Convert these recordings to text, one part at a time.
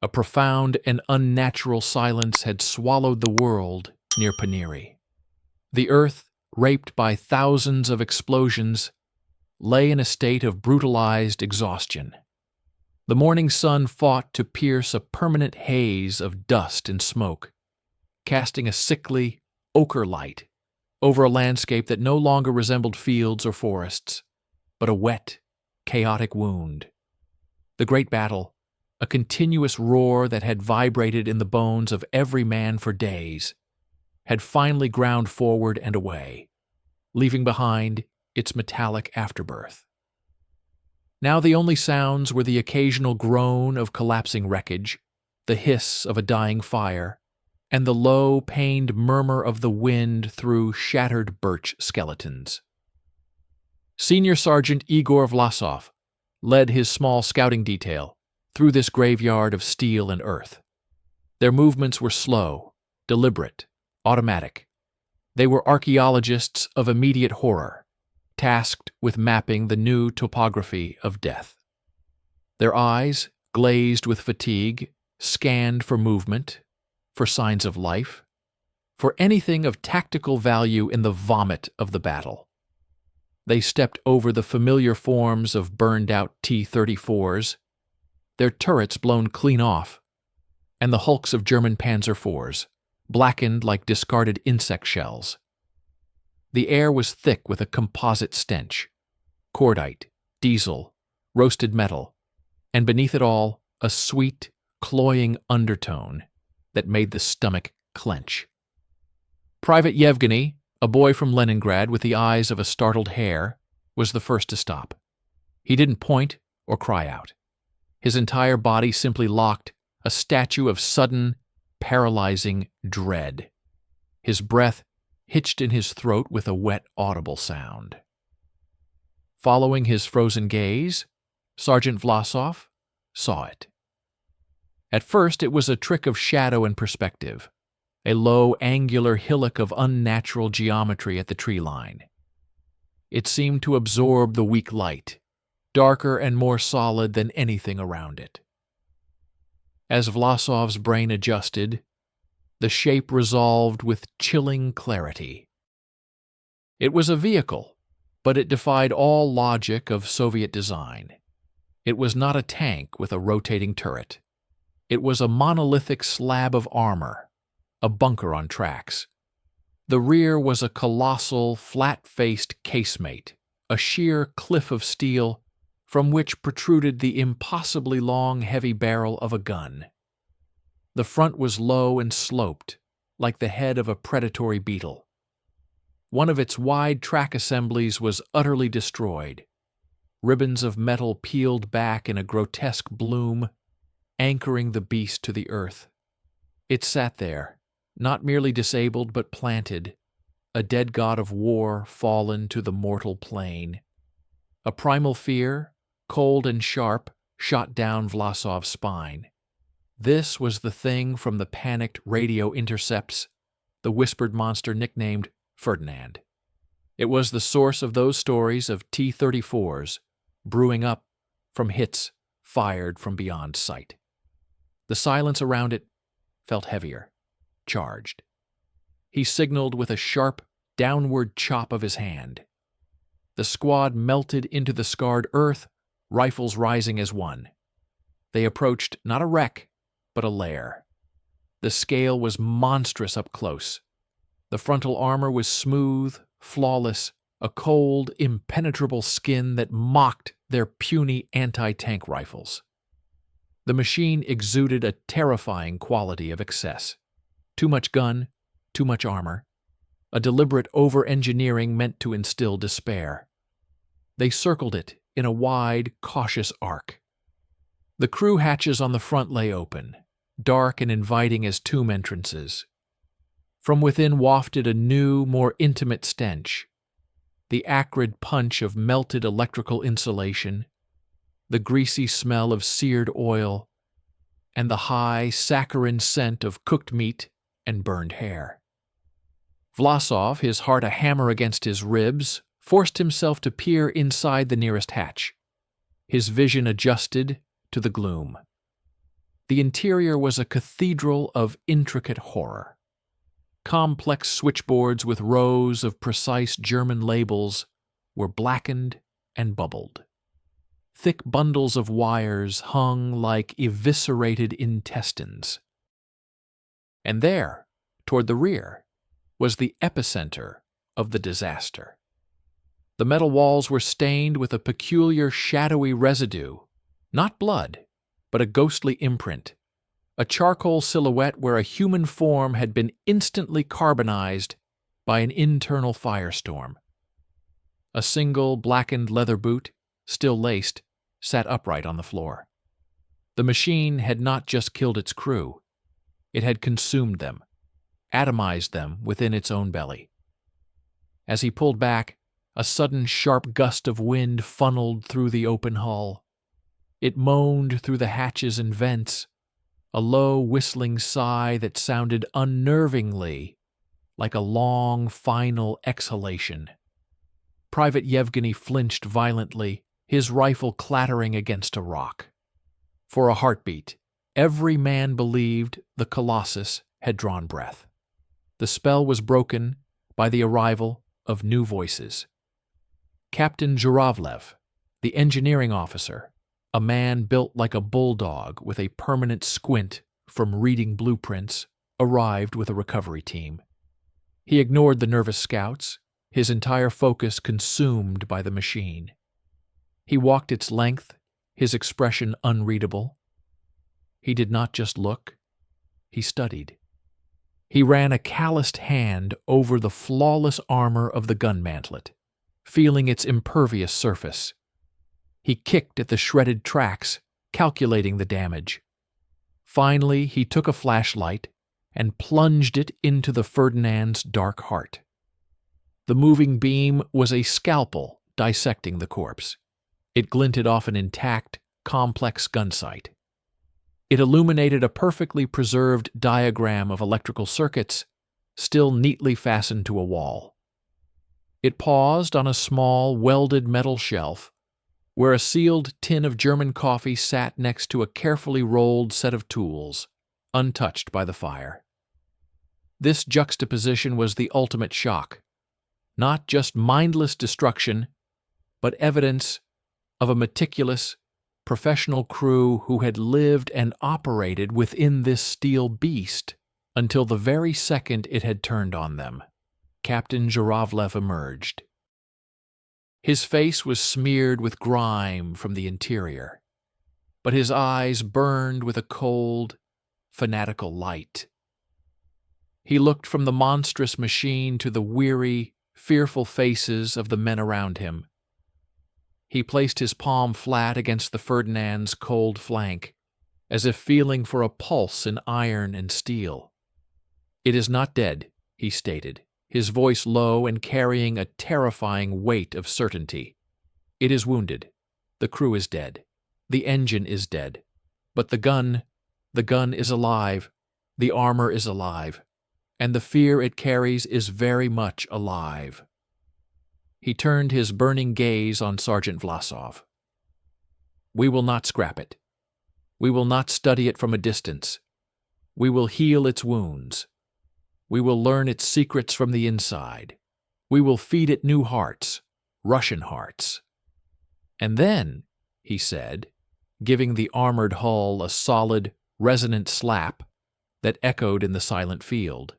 A profound and unnatural silence had swallowed the world near Ponyri. The earth, raped by thousands of explosions, lay in a state of brutalized exhaustion. The morning sun fought to pierce a permanent haze of dust and smoke, casting a sickly, ochre light over a landscape that no longer resembled fields or forests, but a wet, chaotic wound. The great battle, a continuous roar that had vibrated in the bones of every man for days, had finally ground forward and away, leaving behind its metallic afterbirth. Now the only sounds were the occasional groan of collapsing wreckage, the hiss of a dying fire, and the low, pained murmur of the wind through shattered birch skeletons. Senior Sergeant Igor Vlasov led his small scouting detail through this graveyard of steel and earth. Their movements were slow, deliberate, automatic. They were archaeologists of immediate horror, tasked with mapping the new topography of death. Their eyes, glazed with fatigue, scanned for movement, for signs of life, for anything of tactical value in the vomit of the battle. They stepped over the familiar forms of burned-out T-34s, their turrets blown clean off, and the hulks of German Panzer IVs, blackened like discarded insect shells. The air was thick with a composite stench, cordite, diesel, roasted metal, and beneath it all, a sweet, cloying undertone that made the stomach clench. Private Yevgeny, a boy from Leningrad with the eyes of a startled hare, was the first to stop. He didn't point or cry out. His entire body simply locked, a statue of sudden, paralyzing dread. His breath hitched in his throat with a wet, audible sound. Following his frozen gaze, Sergeant Vlasov saw it. At first, it was a trick of shadow and perspective, a low, angular hillock of unnatural geometry at the tree line. It seemed to absorb the weak light, darker and more solid than anything around it. As Vlasov's brain adjusted, the shape resolved with chilling clarity. It was a vehicle, but it defied all logic of Soviet design. It was not a tank with a rotating turret. It was a monolithic slab of armor, a bunker on tracks. The rear was a colossal, flat-faced casemate, a sheer cliff of steel from which protruded the impossibly long, heavy barrel of a gun. The front was low and sloped, like the head of a predatory beetle. One of its wide track assemblies was utterly destroyed, ribbons of metal peeled back in a grotesque bloom, anchoring the beast to the earth. It sat there, not merely disabled but planted, a dead god of war fallen to the mortal plane. A primal fear, cold and sharp, shot down Vlasov's spine. This was the thing from the panicked radio intercepts, the whispered monster nicknamed Ferdinand. It was the source of those stories of T-34s brewing up from hits fired from beyond sight. The silence around it felt heavier, charged. He signaled with a sharp, downward chop of his hand. The squad melted into the scarred earth, rifles rising as one. They approached not a wreck, but a lair. The scale was monstrous up close. The frontal armor was smooth, flawless, a cold, impenetrable skin that mocked their puny anti-tank rifles. The machine exuded a terrifying quality of excess. Too much gun, too much armor, a deliberate over-engineering meant to instill despair. They circled it in a wide, cautious arc. The crew hatches on the front lay open, dark and inviting as tomb entrances. From within wafted a new, more intimate stench, the acrid punch of melted electrical insulation, the greasy smell of seared oil, and the high, saccharine scent of cooked meat and burned hair. Vlasov, his heart a hammer against his ribs, forced himself to peer inside the nearest hatch, his vision adjusted to the gloom. The interior was a cathedral of intricate horror. Complex switchboards with rows of precise German labels were blackened and bubbled. Thick bundles of wires hung like eviscerated intestines. And there, toward the rear, was the epicenter of the disaster. The metal walls were stained with a peculiar shadowy residue, not blood, but a ghostly imprint, a charcoal silhouette where a human form had been instantly carbonized by an internal firestorm. A single blackened leather boot, still laced, sat upright on the floor. The machine had not just killed its crew, it had consumed them, atomized them within its own belly. As he pulled back, a sudden sharp gust of wind funneled through the open hull. It moaned through the hatches and vents, a low whistling sigh that sounded unnervingly like a long, final exhalation. Private Yevgeny flinched violently, his rifle clattering against a rock. For a heartbeat, every man believed the Colossus had drawn breath. The spell was broken by the arrival of new voices. Captain Zhuravlev, the engineering officer, a man built like a bulldog with a permanent squint from reading blueprints, arrived with a recovery team. He ignored the nervous scouts, his entire focus consumed by the machine. He walked its length, his expression unreadable. He did not just look, he studied. He ran a calloused hand over the flawless armor of the gun mantlet, feeling its impervious surface. He kicked at the shredded tracks, calculating the damage. Finally, he took a flashlight and plunged it into the Ferdinand's dark heart. The moving beam was a scalpel dissecting the corpse. It glinted off an intact, complex gun sight. It illuminated a perfectly preserved diagram of electrical circuits, still neatly fastened to a wall. It paused on a small, welded metal shelf, where a sealed tin of German coffee sat next to a carefully rolled set of tools, untouched by the fire. This juxtaposition was the ultimate shock. Not just mindless destruction, but evidence of a meticulous, professional crew who had lived and operated within this steel beast until the very second it had turned on them. Captain Zhuravlev emerged. His face was smeared with grime from the interior, but his eyes burned with a cold, fanatical light. He looked from the monstrous machine to the weary, fearful faces of the men around him. He placed his palm flat against the Ferdinand's cold flank, as if feeling for a pulse in iron and steel. "It is not dead," he stated, his voice low and carrying a terrifying weight of certainty. "It is wounded. The crew is dead. The engine is dead. But the gun is alive. The armor is alive. And the fear it carries is very much alive." He turned his burning gaze on Sergeant Vlasov. "We will not scrap it. We will not study it from a distance. We will heal its wounds. We will learn its secrets from the inside. We will feed it new hearts, Russian hearts." "And then," he said, giving the armored hull a solid, resonant slap that echoed in the silent field,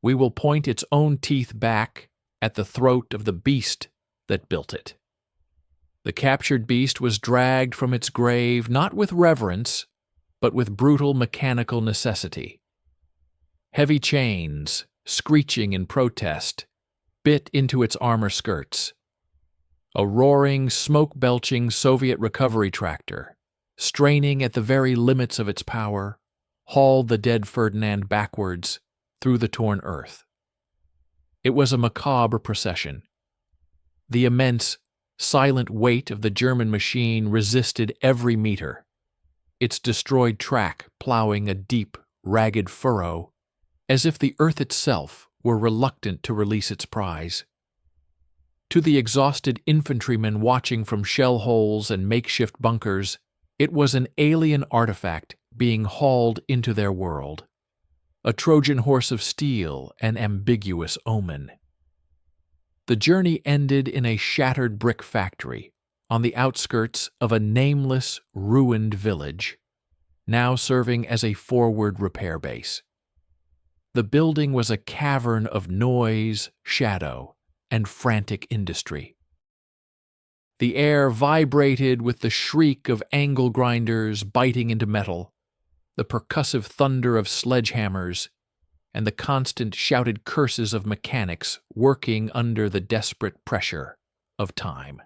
"we will point its own teeth back at the throat of the beast that built it." The captured beast was dragged from its grave not with reverence, but with brutal mechanical necessity. Heavy chains, screeching in protest, bit into its armor skirts. A roaring, smoke-belching Soviet recovery tractor, straining at the very limits of its power, hauled the dead Ferdinand backwards through the torn earth. It was a macabre procession. The immense, silent weight of the German machine resisted every meter, its destroyed track plowing a deep, ragged furrow, as if the earth itself were reluctant to release its prize. To the exhausted infantrymen watching from shell holes and makeshift bunkers, it was an alien artifact being hauled into their world, a Trojan horse of steel, an ambiguous omen. The journey ended in a shattered brick factory on the outskirts of a nameless, ruined village, now serving as a forward repair base. The building was a cavern of noise, shadow, and frantic industry. The air vibrated with the shriek of angle grinders biting into metal, the percussive thunder of sledgehammers, and the constant shouted curses of mechanics working under the desperate pressure of time.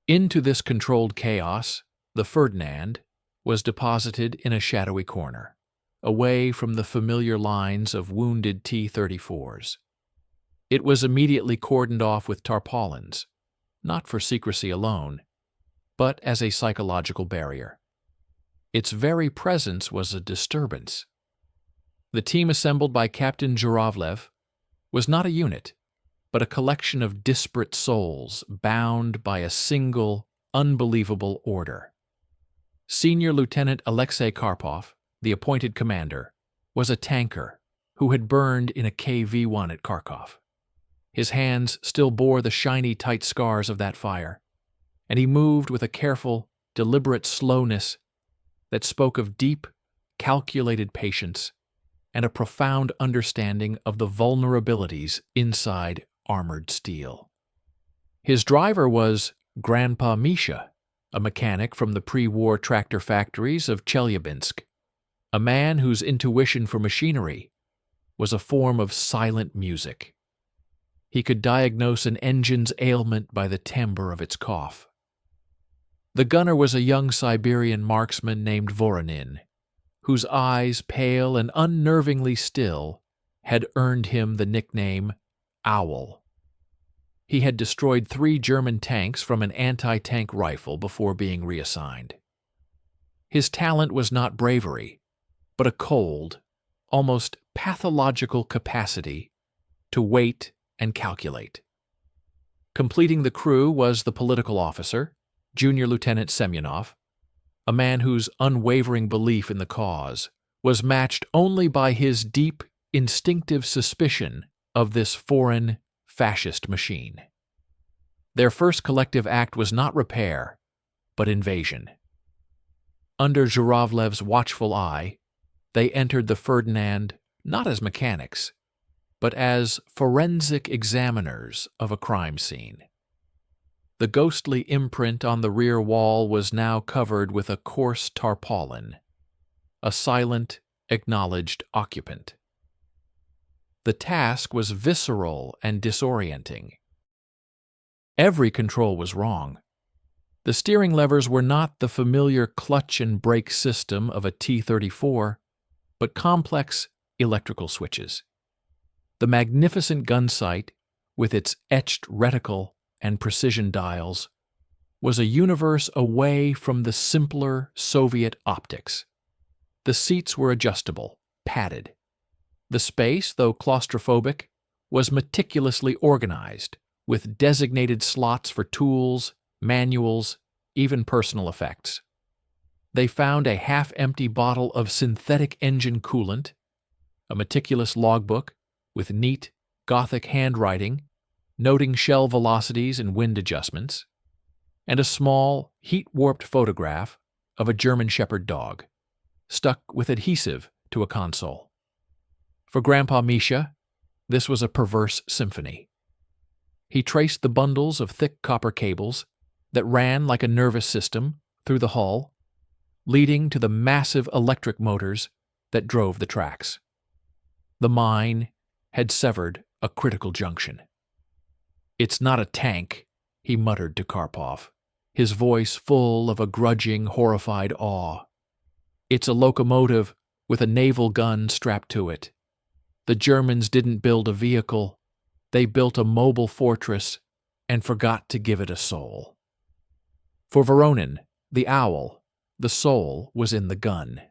Into this controlled chaos, the Ferdinand was deposited in a shadowy corner, away from the familiar lines of wounded T-34s. It was immediately cordoned off with tarpaulins, not for secrecy alone, but as a psychological barrier. Its very presence was a disturbance. The team assembled by Captain Zhuravlev was not a unit, but a collection of disparate souls bound by a single, unbelievable order. Senior Lieutenant Alexei Karpov, the appointed commander, was a tanker who had burned in a KV-1 at Kharkov. His hands still bore the shiny, tight scars of that fire, and he moved with a careful, deliberate slowness that spoke of deep, calculated patience and a profound understanding of the vulnerabilities inside armored steel. His driver was Grandpa Misha, a mechanic from the pre-war tractor factories of Chelyabinsk, a man whose intuition for machinery was a form of silent music. He could diagnose an engine's ailment by the timbre of its cough. The gunner was a young Siberian marksman named Voronin, whose eyes, pale and unnervingly still, had earned him the nickname Owl. He had destroyed 3 German tanks from an anti-tank rifle before being reassigned. His talent was not bravery, but a cold, almost pathological capacity to wait and calculate. Completing the crew was the political officer, Junior Lieutenant Semyonov, a man whose unwavering belief in the cause was matched only by his deep, instinctive suspicion of this foreign, fascist machine. Their first collective act was not repair, but invasion. Under Zhuravlev's watchful eye, they entered the Ferdinand not as mechanics, but as forensic examiners of a crime scene. The ghostly imprint on the rear wall was now covered with a coarse tarpaulin, a silent, acknowledged occupant. The task was visceral and disorienting. Every control was wrong. The steering levers were not the familiar clutch and brake system of a T-34, but complex electrical switches. The magnificent gun sight, with its etched reticle and precision dials, was a universe away from the simpler Soviet optics. The seats were adjustable, padded. The space, though claustrophobic, was meticulously organized, with designated slots for tools, manuals, even personal effects. They found a half-empty bottle of synthetic engine coolant, a meticulous logbook with neat, Gothic handwriting, noting shell velocities and wind adjustments, and a small, heat-warped photograph of a German Shepherd dog, stuck with adhesive to a console. For Grandpa Misha, this was a perverse symphony. He traced the bundles of thick copper cables that ran like a nervous system through the hull, leading to the massive electric motors that drove the tracks. The mine had severed a critical junction. "It's not a tank," he muttered to Karpov, his voice full of a grudging, horrified awe. "It's a locomotive with a naval gun strapped to it. The Germans didn't build a vehicle, they built a mobile fortress and forgot to give it a soul." For Voronin, the owl, the soul was in the gun.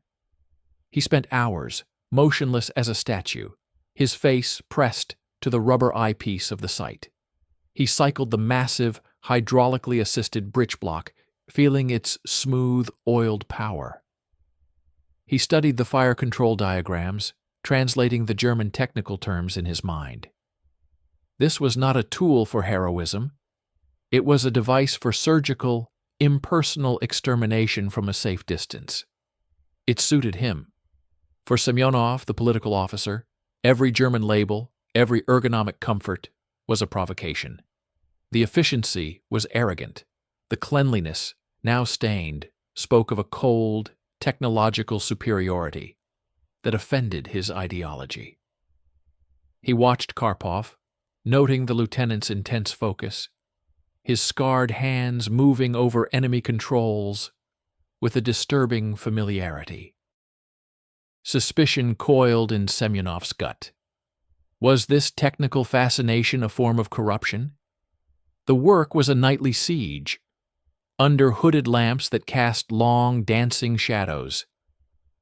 He spent hours, motionless as a statue, his face pressed to the rubber eyepiece of the sight. He cycled the massive, hydraulically assisted bridge block, feeling its smooth, oiled power. He studied the fire control diagrams, translating the German technical terms in his mind. This was not a tool for heroism. It was a device for surgical, impersonal extermination from a safe distance. It suited him. For Semyonov, the political officer, every German label, every ergonomic comfort was a provocation. The efficiency was arrogant. The cleanliness, now stained, spoke of a cold, technological superiority that offended his ideology. He watched Karpov, noting the lieutenant's intense focus, his scarred hands moving over enemy controls with a disturbing familiarity. Suspicion coiled in Semyonov's gut. Was this technical fascination a form of corruption? The work was a nightly siege, under hooded lamps that cast long, dancing shadows.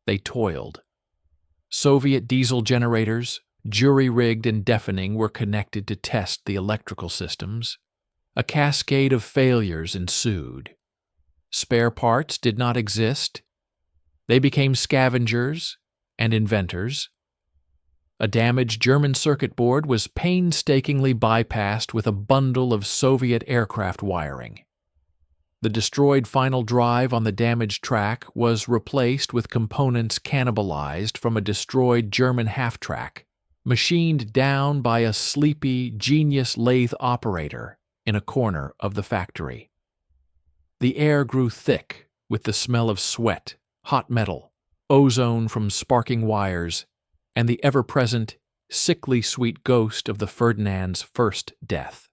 They toiled. Soviet diesel generators, jury-rigged and deafening, were connected to test the electrical systems. A cascade of failures ensued. Spare parts did not exist. They became scavengers and inventors. A damaged German circuit board was painstakingly bypassed with a bundle of Soviet aircraft wiring. The destroyed final drive on the damaged track was replaced with components cannibalized from a destroyed German half-track, machined down by a sleepy, genius lathe operator in a corner of the factory. The air grew thick with the smell of sweat, hot metal, ozone from sparking wires, and the ever-present, sickly sweet ghost of the Ferdinand's first death.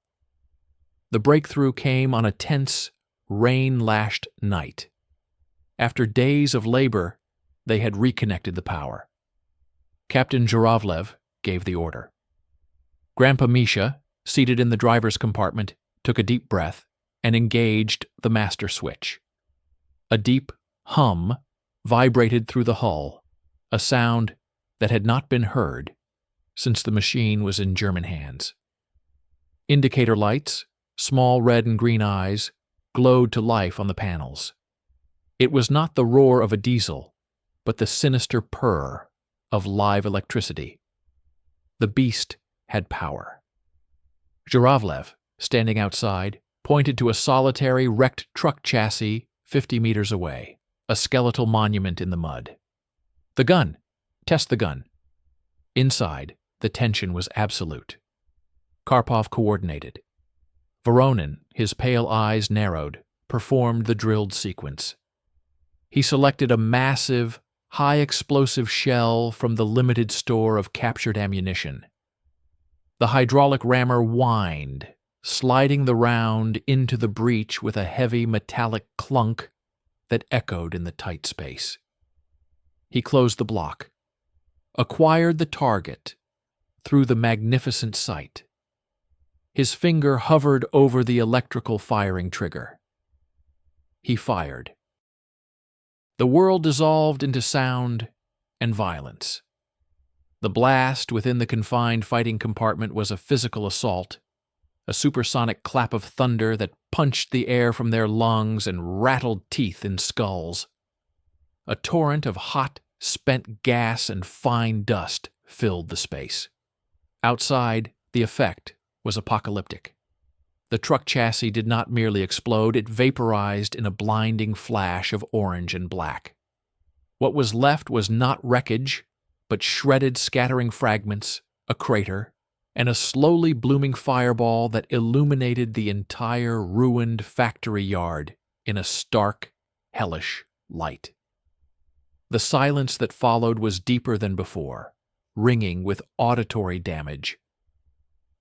The breakthrough came on a tense, rain-lashed night. After days of labor, they had reconnected the power. Captain Zhuravlev gave the order. Grandpa Misha, seated in the driver's compartment, took a deep breath and engaged the master switch. A deep hum vibrated through the hull, a sound that had not been heard since the machine was in German hands. Indicator lights, small red and green eyes, glowed to life on the panels. It was not the roar of a diesel, but the sinister purr of live electricity. The beast had power. Zhuravlev, standing outside, pointed to a solitary wrecked truck chassis 50 meters away, a skeletal monument in the mud. "The gun! Test the gun." Inside, the tension was absolute. Karpov coordinated. Voronin, his pale eyes narrowed, performed the drilled sequence. He selected a massive, high-explosive shell from the limited store of captured ammunition. The hydraulic rammer whined, sliding the round into the breech with a heavy metallic clunk that echoed in the tight space. He closed the block, acquired the target through the magnificent sight. His finger hovered over the electrical firing trigger. He fired. The world dissolved into sound and violence. The blast within the confined fighting compartment was a physical assault, a supersonic clap of thunder that punched the air from their lungs and rattled teeth in skulls. A torrent of hot, spent gas and fine dust filled the space. Outside, the effect was apocalyptic. The truck chassis did not merely explode, it vaporized in a blinding flash of orange and black. What was left was not wreckage, but shredded scattering fragments, a crater, and a slowly blooming fireball that illuminated the entire ruined factory yard in a stark, hellish light. The silence that followed was deeper than before, ringing with auditory damage.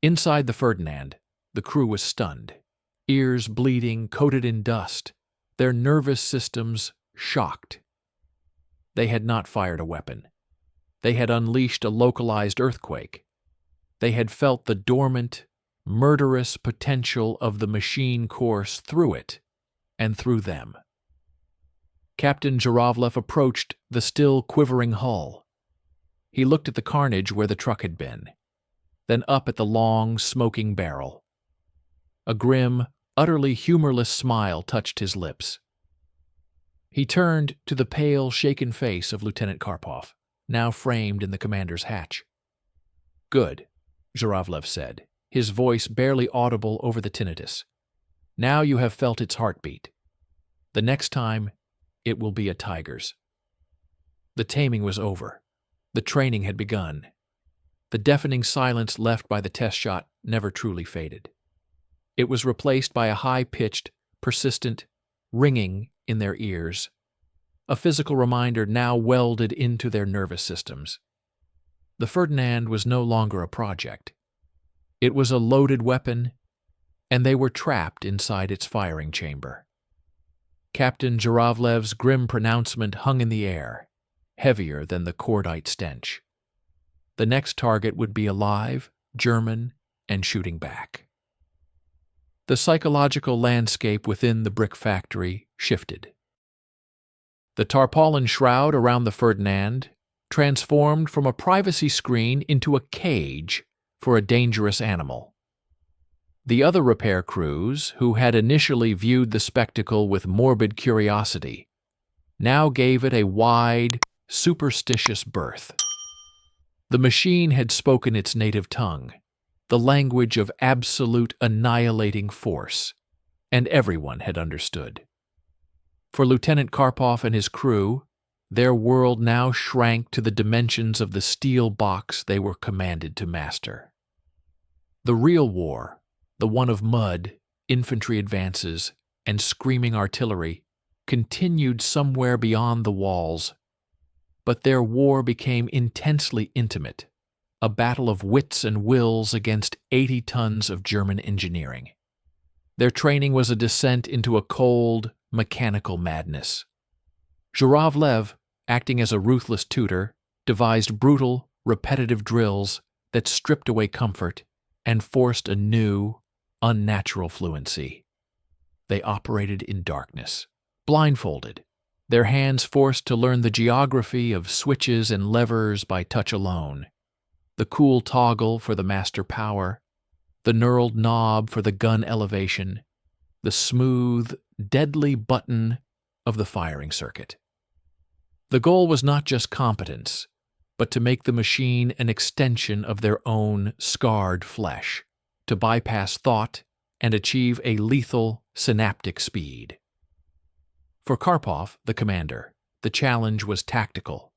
Inside the Ferdinand, the crew was stunned, ears bleeding, coated in dust, their nervous systems shocked. They had not fired a weapon. They had unleashed a localized earthquake. They had felt the dormant, murderous potential of the machine course through it and through them. Captain Zhuravlev approached the still quivering hull. He looked at the carnage where the truck had been, then up at the long, smoking barrel. A grim, utterly humorless smile touched his lips. He turned to the pale, shaken face of Lieutenant Karpov, now framed in the commander's hatch. "Good," Zhuravlev said, his voice barely audible over the tinnitus. "Now you have felt its heartbeat. The next time, it will be a tiger's." The taming was over. The training had begun. The deafening silence left by the test shot never truly faded. It was replaced by a high-pitched, persistent ringing in their ears, a physical reminder now welded into their nervous systems. The Ferdinand was no longer a project. It was a loaded weapon, and they were trapped inside its firing chamber. Captain Zhuravlev's grim pronouncement hung in the air, heavier than the cordite stench. The next target would be alive, German, and shooting back. The psychological landscape within the brick factory shifted. The tarpaulin shroud around the Ferdinand transformed from a privacy screen into a cage for a dangerous animal. The other repair crews, who had initially viewed the spectacle with morbid curiosity, now gave it a wide, superstitious berth. The machine had spoken its native tongue, the language of absolute annihilating force, and everyone had understood. For Lieutenant Karpov and his crew, their world now shrank to the dimensions of the steel box they were commanded to master. The real war, the one of mud, infantry advances, and screaming artillery, continued somewhere beyond the walls. But their war became intensely intimate, a battle of wits and wills against 80 tons of German engineering. Their training was a descent into a cold, mechanical madness. Zhuravlev, acting as a ruthless tutor, devised brutal, repetitive drills that stripped away comfort and forced a new, unnatural fluency. They operated in darkness, blindfolded, their hands forced to learn the geography of switches and levers by touch alone, the cool toggle for the master power, the knurled knob for the gun elevation, the smooth, deadly button of the firing circuit. The goal was not just competence, but to make the machine an extension of their own scarred flesh, to bypass thought and achieve a lethal synaptic speed. For Karpov, the commander, the challenge was tactical.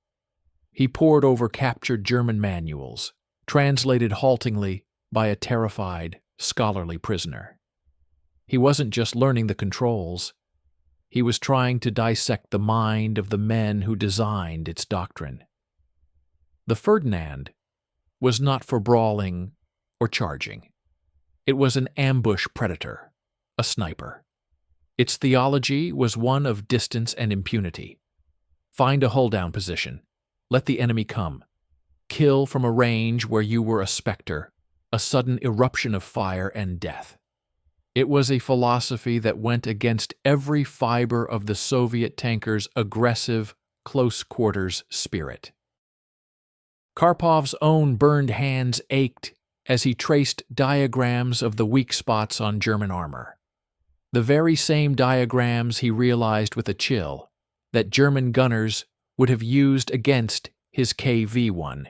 He pored over captured German manuals, translated haltingly by a terrified, scholarly prisoner. He wasn't just learning the controls. He was trying to dissect the mind of the men who designed its doctrine. The Ferdinand was not for brawling or charging. It was an ambush predator, a sniper. Its theology was one of distance and impunity. Find a hull-down position. Let the enemy come. Kill from a range where you were a specter, a sudden eruption of fire and death. It was a philosophy that went against every fiber of the Soviet tanker's aggressive, close-quarters spirit. Karpov's own burned hands ached as he traced diagrams of the weak spots on German armor. The very same diagrams, he realized with a chill, that German gunners would have used against his KV-1.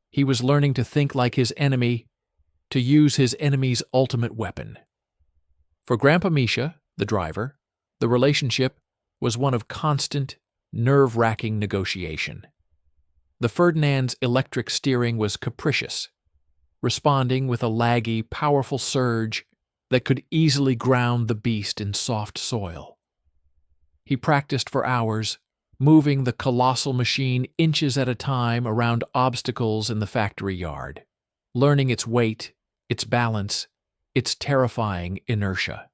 He was learning to think like his enemy, to use his enemy's ultimate weapon. For Grandpa Misha, the driver, the relationship was one of constant, nerve-wracking negotiation. The Ferdinand's electric steering was capricious, responding with a laggy, powerful surge that could easily ground the beast in soft soil. He practiced for hours, moving the colossal machine inches at a time around obstacles in the factory yard, learning its weight, its balance, its terrifying inertia.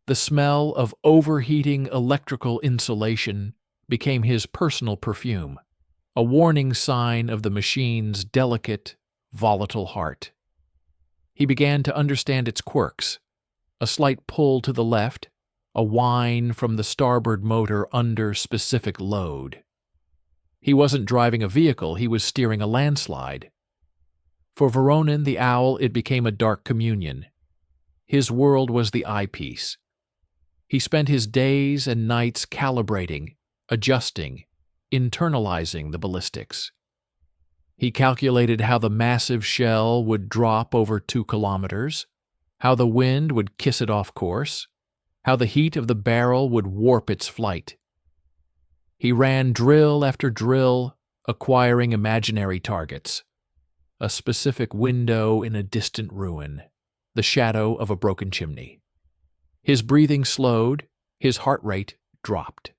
The smell of overheating electrical insulation became his personal perfume, a warning sign of the machine's delicate, volatile heart. He began to understand its quirks, a slight pull to the left, a whine from the starboard motor under specific load. He wasn't driving a vehicle, he was steering a landslide. For Voronin the owl, it became a dark communion. His world was the eyepiece. He spent his days and nights calibrating, adjusting, internalizing the ballistics. He calculated how the massive shell would drop over 2 kilometers, how the wind would kiss it off course, how the heat of the barrel would warp its flight. He ran drill after drill, acquiring imaginary targets. A specific window in a distant ruin, the shadow of a broken chimney. His breathing slowed, his heart rate dropped.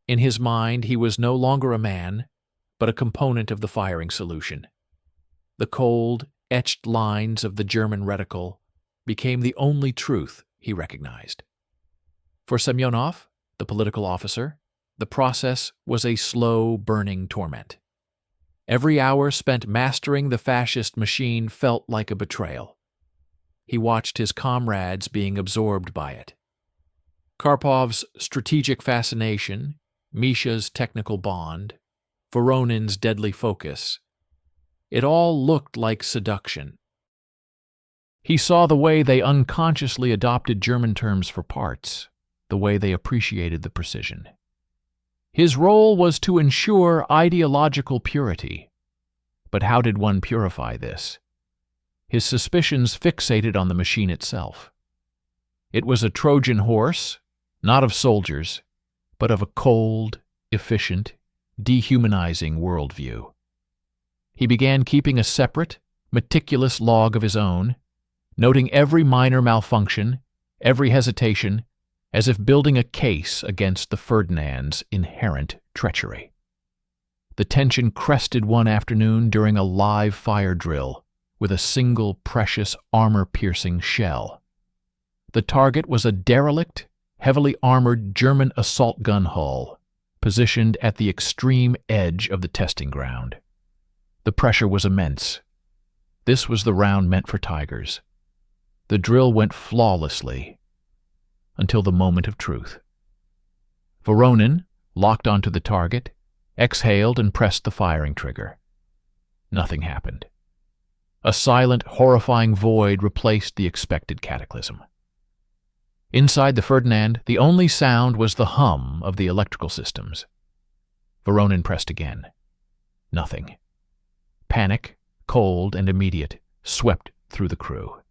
In his mind, he was no longer a man, but a component of the firing solution. The cold, etched lines of the German reticle became the only truth he recognized. For Semyonov, the political officer, the process was a slow, burning torment. Every hour spent mastering the fascist machine felt like a betrayal. He watched his comrades being absorbed by it. Karpov's strategic fascination, Misha's technical bond, Voronin's deadly focus. It all looked like seduction. He saw the way they unconsciously adopted German terms for parts, the way they appreciated the precision. His role was to ensure ideological purity. But how did one purify this? His suspicions fixated on the machine itself. It was a Trojan horse, not of soldiers, but of a cold, efficient, dehumanizing worldview. He began keeping a separate, meticulous log of his own, noting every minor malfunction, every hesitation, as if building a case against the Ferdinand's inherent treachery. The tension crested one afternoon during a live fire drill with a single precious armor-piercing shell. The target was a derelict, heavily armored German assault gun hull, positioned at the extreme edge of the testing ground. The pressure was immense. This was the round meant for tigers. The drill went flawlessly, until the moment of truth. Voronin, locked onto the target, exhaled and pressed the firing trigger. Nothing happened. A silent, horrifying void replaced the expected cataclysm. Inside the Ferdinand, the only sound was the hum of the electrical systems. Voronin pressed again. Nothing. Panic, cold and immediate, swept through the crew.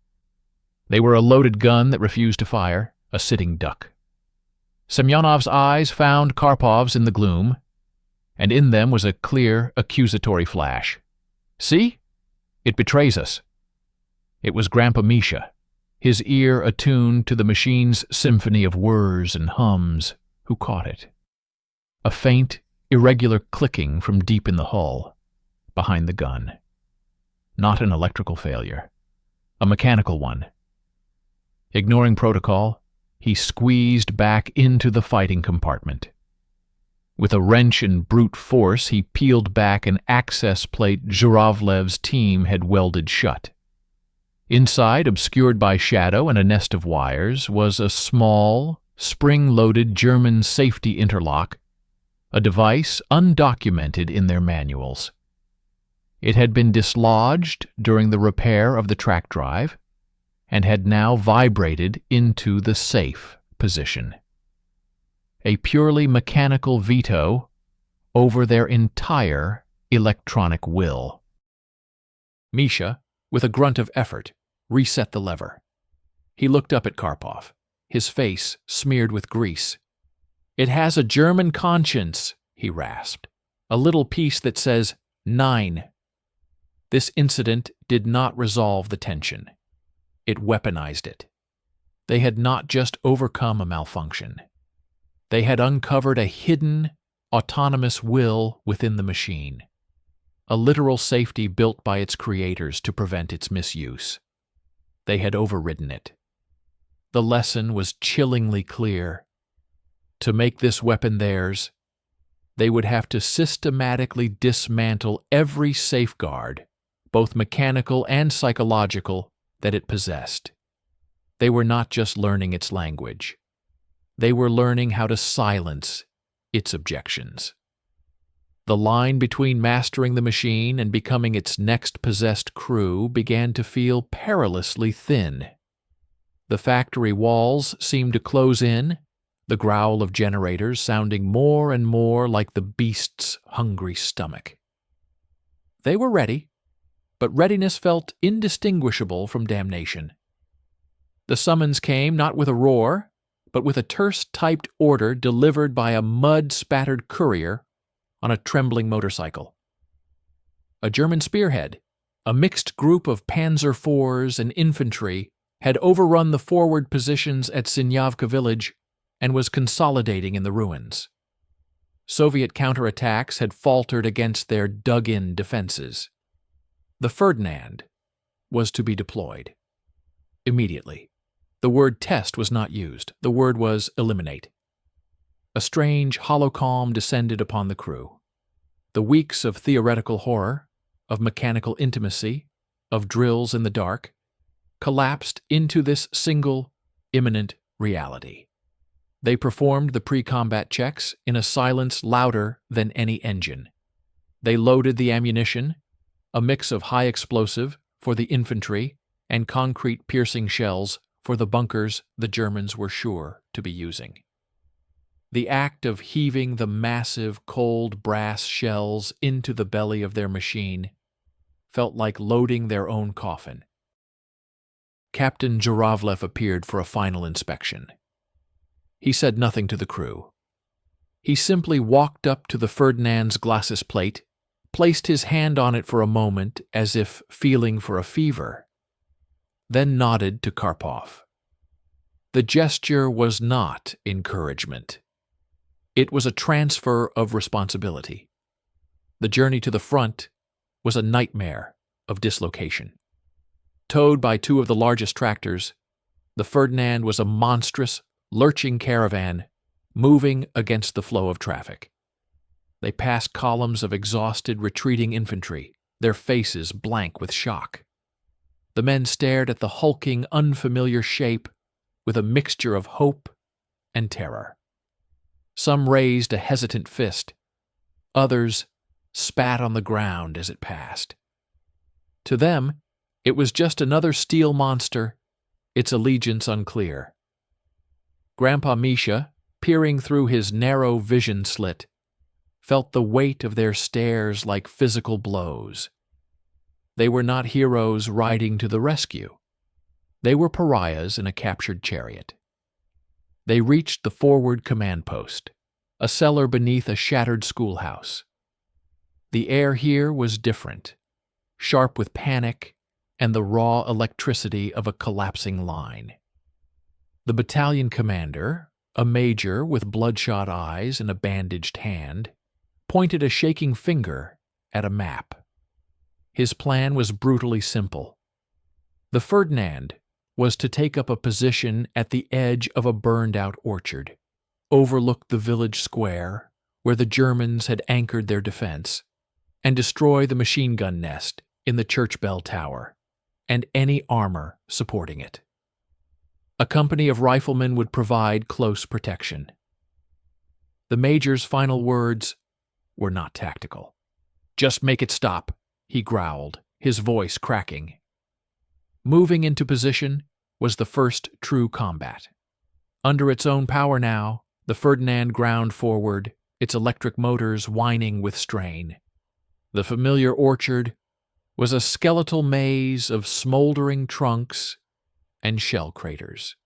They were a loaded gun that refused to fire, a sitting duck. Semyonov's eyes found Karpov's in the gloom, and in them was a clear, accusatory flash. See? It betrays us. It was Grandpa Misha, his ear attuned to the machine's symphony of whirs and hums, who caught it. A faint, irregular clicking from deep in the hull, behind the gun. Not an electrical failure, a mechanical one. Ignoring protocol, he squeezed back into the fighting compartment. With a wrench and brute force, he peeled back an access plate Zhuravlev's team had welded shut. Inside, obscured by shadow and a nest of wires, was a small, spring-loaded German safety interlock, a device undocumented in their manuals. It had been dislodged during the repair of the track drive, and had now vibrated into the safe position. A purely mechanical veto over their entire electronic will. Misha, with a grunt of effort, reset the lever. He looked up at Karpov, his face smeared with grease. "It has a German conscience," he rasped. "A little piece that says 9. This incident did not resolve the tension. It weaponized it. They had not just overcome a malfunction. They had uncovered a hidden, autonomous will within the machine, a literal safety built by its creators to prevent its misuse. They had overridden it. The lesson was chillingly clear. To make this weapon theirs, they would have to systematically dismantle every safeguard, both mechanical and psychological, that it possessed. They were not just learning its language. They were learning how to silence its objections. The line between mastering the machine and becoming its next possessed crew began to feel perilously thin. The factory walls seemed to close in, the growl of generators sounding more and more like the beast's hungry stomach. They were ready, but readiness felt indistinguishable from damnation. The summons came not with a roar, but with a terse typed order delivered by a mud-spattered courier on a trembling motorcycle. A German spearhead, a mixed group of Panzer IVs and infantry, had overrun the forward positions at Sinyavka village and was consolidating in the ruins. Soviet counterattacks had faltered against their dug-in defenses. The Ferdinand was to be deployed. Immediately. The word test was not used. The word was eliminate. A strange, hollow calm descended upon the crew. The weeks of theoretical horror, of mechanical intimacy, of drills in the dark, collapsed into this single, imminent reality. They performed the pre-combat checks in a silence louder than any engine. They loaded the ammunition, a mix of high explosive for the infantry and concrete piercing shells for the bunkers the Germans were sure to be using. The act of heaving the massive, cold brass shells into the belly of their machine felt like loading their own coffin. Captain Zhuravlev appeared for a final inspection. He said nothing to the crew. He simply walked up to the Ferdinand's glacis plate, placed his hand on it for a moment as if feeling for a fever, then nodded to Karpov. The gesture was not encouragement. It was a transfer of responsibility. The journey to the front was a nightmare of dislocation. Towed by two of the largest tractors, the Ferdinand was a monstrous, lurching caravan moving against the flow of traffic. They passed columns of exhausted, retreating infantry, their faces blank with shock. The men stared at the hulking, unfamiliar shape with a mixture of hope and terror. Some raised a hesitant fist. Others spat on the ground as it passed. To them, it was just another steel monster, its allegiance unclear. Grandpa Misha, peering through his narrow vision slit, felt the weight of their stares like physical blows. They were not heroes riding to the rescue. They were pariahs in a captured chariot. They reached the forward command post, a cellar beneath a shattered schoolhouse. The air here was different, sharp with panic and the raw electricity of a collapsing line. The battalion commander, a major with bloodshot eyes and a bandaged hand, pointed a shaking finger at a map. His plan was brutally simple. The Ferdinand was to take up a position at the edge of a burned-out orchard, overlook the village square where the Germans had anchored their defense, and destroy the machine gun nest in the church bell tower, and any armor supporting it. A company of riflemen would provide close protection. The major's final words were not tactical. "Just make it stop," he growled, his voice cracking. Moving into position was the first true combat. Under its own power now, the Ferdinand ground forward, its electric motors whining with strain. The familiar orchard was a skeletal maze of smoldering trunks and shell craters.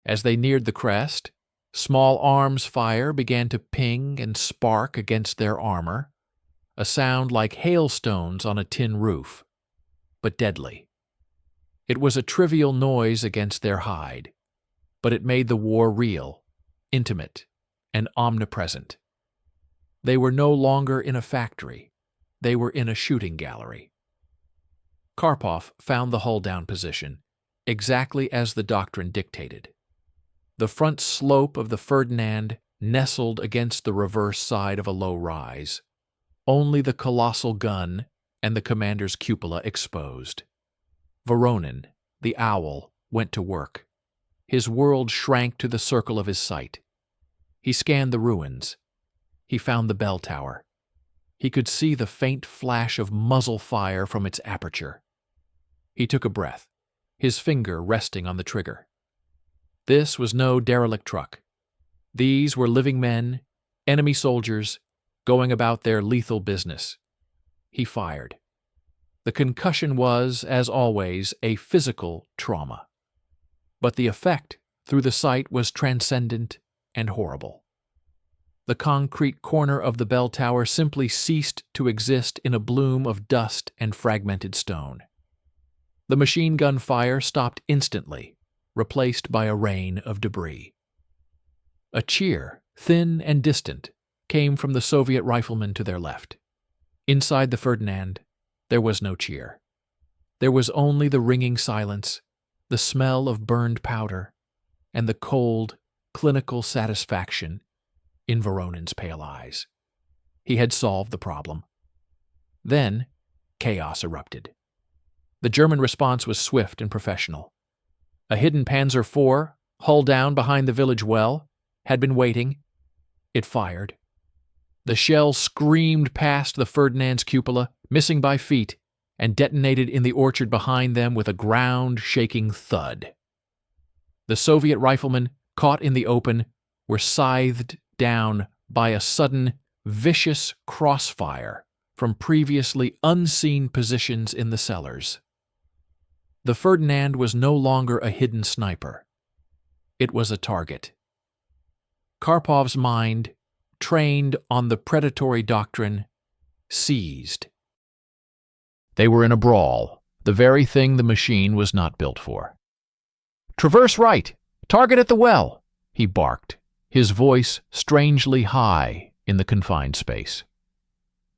As they neared the crest, small arms fire began to ping and spark against their armor, a sound like hailstones on a tin roof, but deadly. It was a trivial noise against their hide, but it made the war real, intimate, and omnipresent. They were no longer in a factory. They were in a shooting gallery. Karpov found the hull-down position, exactly as the doctrine dictated. The front slope of the Ferdinand nestled against the reverse side of a low rise, only the colossal gun and the commander's cupola exposed. Voronin, the owl, went to work. His world shrank to the circle of his sight. He scanned the ruins. He found the bell tower. He could see the faint flash of muzzle fire from its aperture. He took a breath. his finger resting on the trigger. This was no derelict truck. These were living men, enemy soldiers, going about their lethal business. He fired. The concussion was, as always, a physical trauma. But the effect through the sight was transcendent and horrible. The concrete corner of the bell tower simply ceased to exist in a bloom of dust and fragmented stone. The machine gun fire stopped instantly, replaced by a rain of debris. A cheer, thin and distant, came from the Soviet riflemen to their left. Inside the Ferdinand, there was no cheer. There was only the ringing silence, the smell of burned powder, and the cold, clinical satisfaction in Voronin's pale eyes. He had solved the problem. Then, chaos erupted. The German response was swift and professional. A hidden Panzer IV, hull down behind the village well, had been waiting. It fired. The shell screamed past the Ferdinand's cupola, missing by feet, and detonated in the orchard behind them with a ground-shaking thud. The Soviet riflemen, caught in the open, were scythed down by a sudden, vicious crossfire from previously unseen positions in the cellars. The Ferdinand was no longer a hidden sniper. It was a target. Karpov's mind, trained on the predatory doctrine, seized. They were in a brawl, the very thing the machine was not built for. "Traverse right! Target at the well!" he barked, his voice strangely high in the confined space.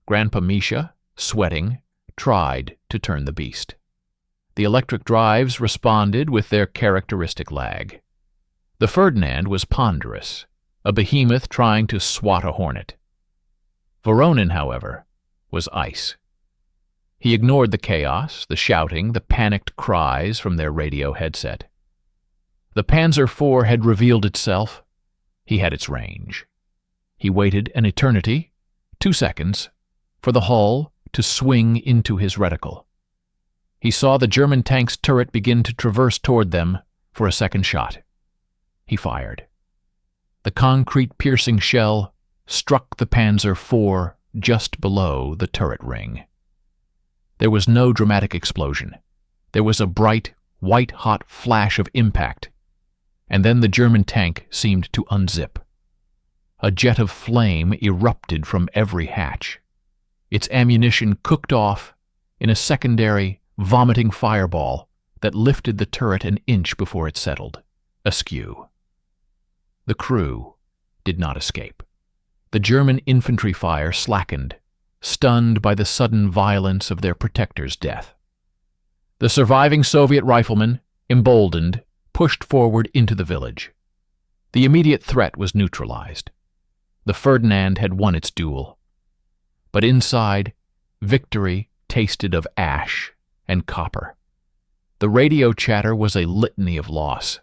Grandpa Misha, sweating, tried to turn the beast. The electric drives responded with their characteristic lag. The Ferdinand was ponderous, a behemoth trying to swat a hornet. Voronin, however, was ice. He ignored the chaos, the shouting, the panicked cries from their radio headset. The Panzer IV had revealed itself. He had its range. He waited an eternity, 2 seconds, for the hull to swing into his reticle. He saw the German tank's turret begin to traverse toward them for a second shot. He fired. The concrete-piercing shell struck the Panzer IV just below the turret ring. There was no dramatic explosion. There was a bright, white-hot flash of impact, and then the German tank seemed to unzip. A jet of flame erupted from every hatch. Its ammunition cooked off in a secondary, vomiting fireball that lifted the turret an inch before it settled, askew. The crew did not escape. The German infantry fire slackened, stunned by the sudden violence of their protector's death. The surviving Soviet riflemen, emboldened, pushed forward into the village. The immediate threat was neutralized. The Ferdinand had won its duel. But inside, victory tasted of ash and copper. The radio chatter was a litany of loss.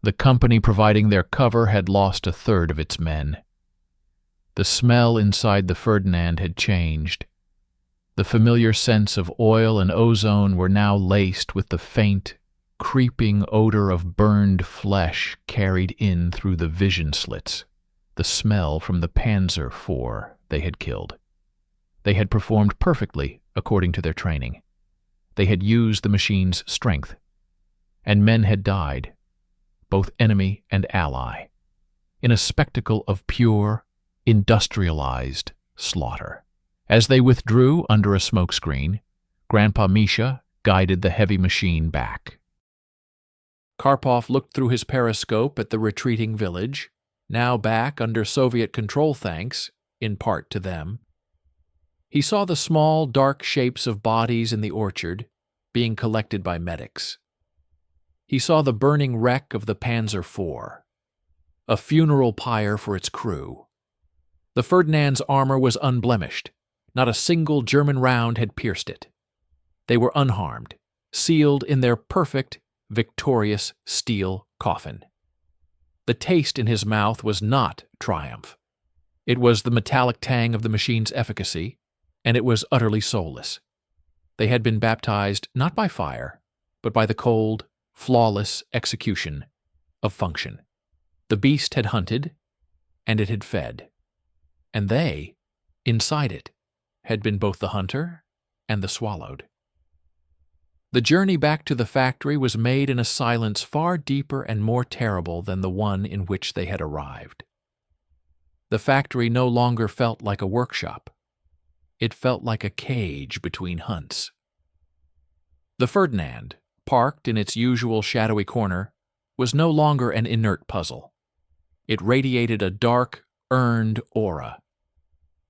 The company providing their cover had lost a third of its men. The smell inside the Ferdinand had changed. The familiar scents of oil and ozone were now laced with the faint, creeping odor of burned flesh carried in through the vision slits, the smell from the Panzer IV they had killed. They had performed perfectly according to their training. They had used the machine's strength, and men had died, both enemy and ally, in a spectacle of pure, industrialized slaughter. As they withdrew under a smokescreen, Grandpa Misha guided the heavy machine back. Karpov looked through his periscope at the retreating village, now back under Soviet control thanks, in part to them. He saw the small, dark shapes of bodies in the orchard being collected by medics. He saw the burning wreck of the Panzer IV, a funeral pyre for its crew. The Ferdinand's armor was unblemished. Not a single German round had pierced it. They were unharmed, sealed in their perfect, victorious steel coffin. The taste in his mouth was not triumph. It was the metallic tang of the machine's efficacy, and it was utterly soulless. They had been baptized not by fire, but by the cold, flawless execution of function. The beast had hunted, and it had fed. And they, inside it, had been both the hunter and the swallowed. The journey back to the factory was made in a silence far deeper and more terrible than the one in which they had arrived. The factory no longer felt like a workshop. It felt like a cage between hunts. The Ferdinand, parked in its usual shadowy corner, was no longer an inert puzzle. It radiated a dark, earned aura.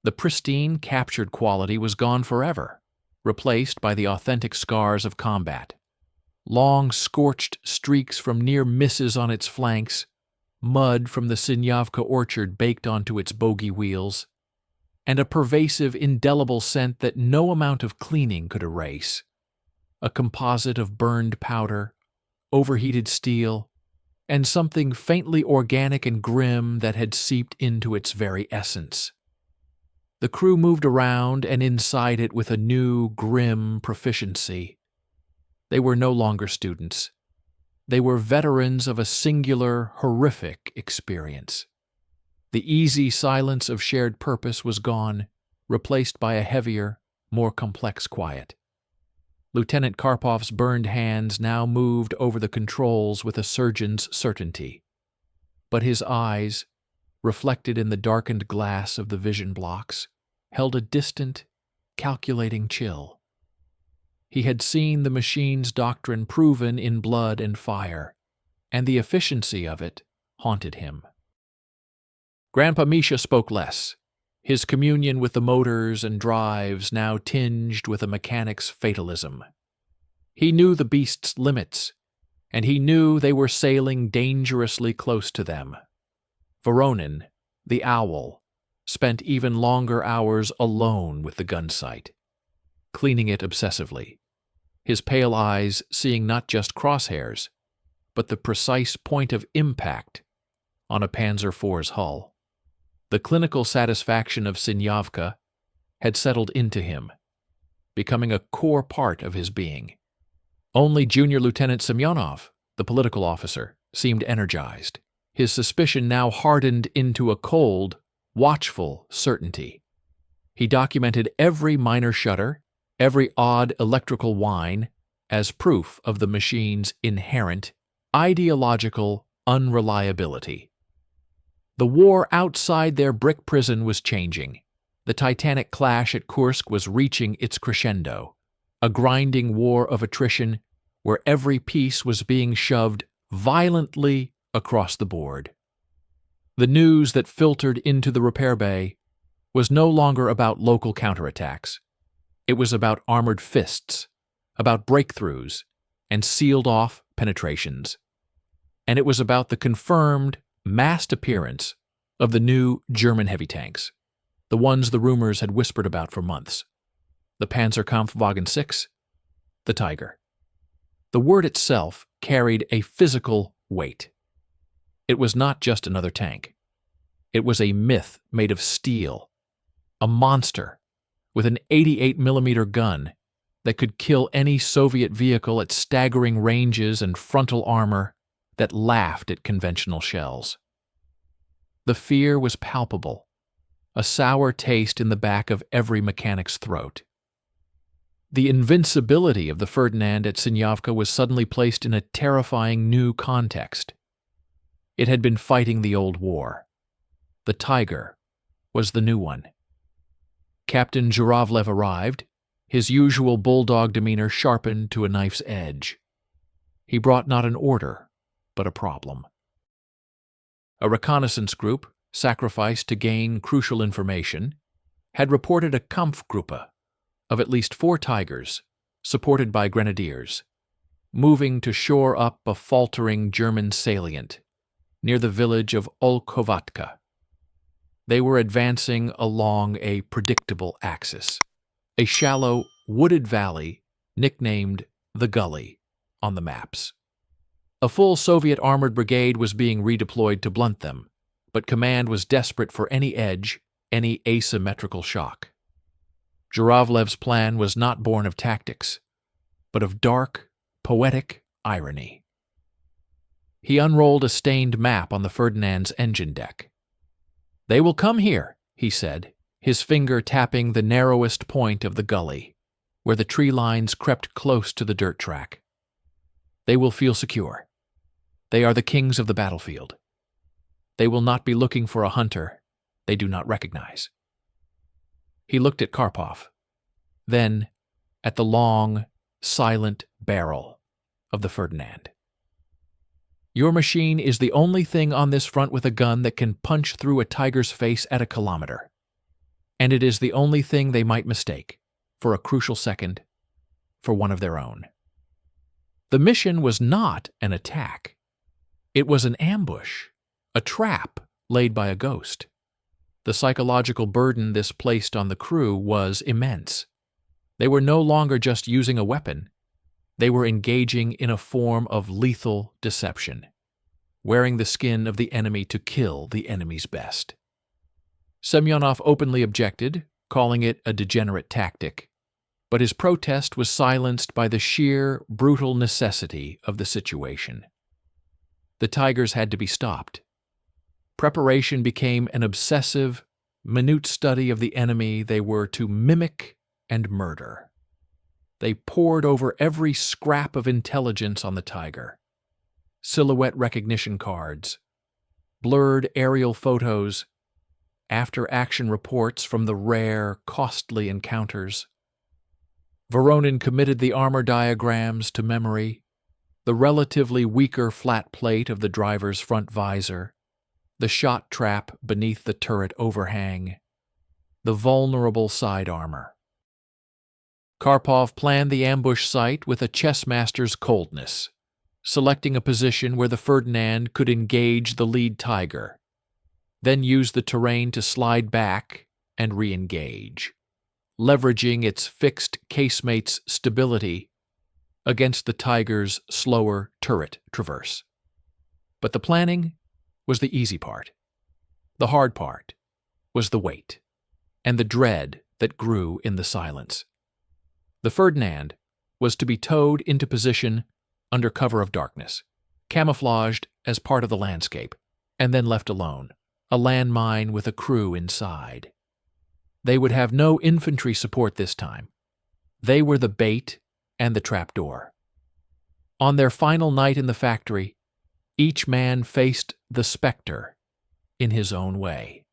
The pristine, captured quality was gone forever, replaced by the authentic scars of combat. Long, scorched streaks from near misses on its flanks, mud from the Sinyavka orchard baked onto its bogey wheels, and a pervasive, indelible scent that no amount of cleaning could erase. A composite of burned powder, overheated steel, and something faintly organic and grim that had seeped into its very essence. The crew moved around and inside it with a new, grim proficiency. They were no longer students. They were veterans of a singular, horrific experience. The easy silence of shared purpose was gone, replaced by a heavier, more complex quiet. Lieutenant Karpov's burned hands now moved over the controls with a surgeon's certainty. But his eyes, reflected in the darkened glass of the vision blocks, held a distant, calculating chill. He had seen the machine's doctrine proven in blood and fire, and the efficiency of it haunted him. Grandpa Misha spoke less, his communion with the motors and drives now tinged with a mechanic's fatalism. He knew the beast's limits, and he knew they were sailing dangerously close to them. Voronin, the owl, spent even longer hours alone with the gun sight, cleaning it obsessively, his pale eyes seeing not just crosshairs, but the precise point of impact on a Panzer IV's hull. The clinical satisfaction of Sinyavka had settled into him, becoming a core part of his being. Only Junior Lieutenant Semyonov, the political officer, seemed energized, his suspicion now hardened into a cold, watchful certainty. He documented every minor shudder, every odd electrical whine, as proof of the machine's inherent, ideological unreliability. The war outside their brick prison was changing. The titanic clash at Kursk was reaching its crescendo, a grinding war of attrition where every piece was being shoved violently across the board. The news that filtered into the repair bay was no longer about local counterattacks. It was about armored fists, about breakthroughs, and sealed-off penetrations. And it was about the confirmed, massed appearance of the new German heavy tanks, the ones the rumors had whispered about for months. The Panzerkampfwagen 6, the Tiger. The word itself carried a physical weight. It was not just another tank. It was a myth made of steel, a monster with an 88mm gun that could kill any Soviet vehicle at staggering ranges and frontal armor that laughed at conventional shells. The fear was palpable, a sour taste in the back of every mechanic's throat. The invincibility of the Ferdinand at Sinyavka was suddenly placed in a terrifying new context. It had been fighting the old war. The Tiger was the new one. Captain Zhuravlev arrived, his usual bulldog demeanor sharpened to a knife's edge. He brought not an order, but a problem. A reconnaissance group, sacrificed to gain crucial information, had reported a Kampfgruppe of at least 4 Tigers, supported by grenadiers, moving to shore up a faltering German salient near the village of Olkhovatka. They were advancing along a predictable axis, a shallow, wooded valley nicknamed the Gully on the maps. A full Soviet armored brigade was being redeployed to blunt them, but command was desperate for any edge, any asymmetrical shock. Zhuravlev's plan was not born of tactics, but of dark, poetic irony. He unrolled a stained map on the Ferdinand's engine deck. "They will come here," he said, his finger tapping the narrowest point of the gully, where the tree lines crept close to the dirt track. "They will feel secure. They are the kings of the battlefield. They will not be looking for a hunter they do not recognize." He looked at Karpov, then at the long, silent barrel of the Ferdinand. "Your machine is the only thing on this front with a gun that can punch through a tiger's face at a kilometer. And it is the only thing they might mistake, for a crucial second, for one of their own." The mission was not an attack. It was an ambush, a trap laid by a ghost. The psychological burden this placed on the crew was immense. They were no longer just using a weapon. They were engaging in a form of lethal deception, wearing the skin of the enemy to kill the enemy's best. Semyonov openly objected, calling it a degenerate tactic, but his protest was silenced by the sheer, brutal necessity of the situation. The tigers had to be stopped. Preparation became an obsessive, minute study of the enemy they were to mimic and murder. They pored over every scrap of intelligence on the tiger. Silhouette recognition cards, blurred aerial photos, after-action reports from the rare, costly encounters. Voronin committed the armor diagrams to memory, the relatively weaker flat plate of the driver's front visor, the shot trap beneath the turret overhang, the vulnerable side armor. Karpov planned the ambush site with a chessmaster's coldness, selecting a position where the Ferdinand could engage the lead tiger, then use the terrain to slide back and re-engage, leveraging its fixed casemate's stability against the tiger's slower turret traverse. But the planning was the easy part. The hard part was the wait and the dread that grew in the silence. The Ferdinand was to be towed into position under cover of darkness, camouflaged as part of the landscape, and then left alone, a landmine with a crew inside. They would have no infantry support this time. They were the bait and the trapdoor. On their final night in the factory, each man faced the specter in his own way.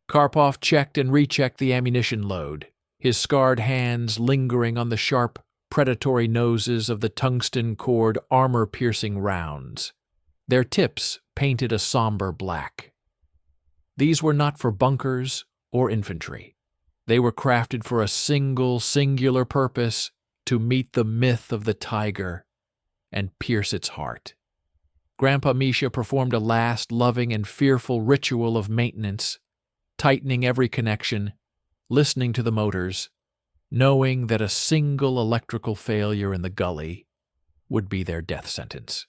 Karpov checked and rechecked the ammunition load, his scarred hands lingering on the sharp, predatory noses of the tungsten-cored, armor-piercing rounds, their tips painted a somber black. These were not for bunkers or infantry. They were crafted for a singular purpose: to meet the myth of the tiger and pierce its heart. Grandpa Misha performed a last loving and fearful ritual of maintenance, tightening every connection, listening to the motors, knowing that a single electrical failure in the gully would be their death sentence.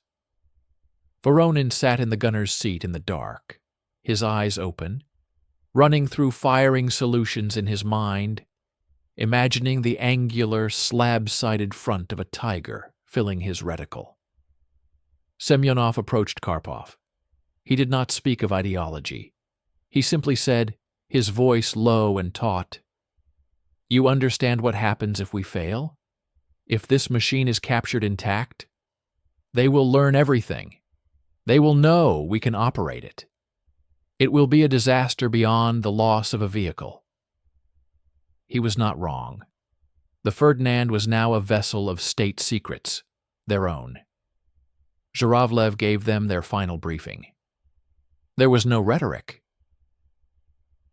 Voronin sat in the gunner's seat in the dark, his eyes open, running through firing solutions in his mind, imagining the angular, slab-sided front of a tiger filling his reticle. Semyonov approached Karpov. He did not speak of ideology. He simply said, his voice low and taut, "You understand what happens if we fail? If this machine is captured intact? They will learn everything. They will know we can operate it. It will be a disaster beyond the loss of a vehicle." He was not wrong. The Ferdinand was now a vessel of state secrets, their own. Zhuravlev gave them their final briefing. There was no rhetoric.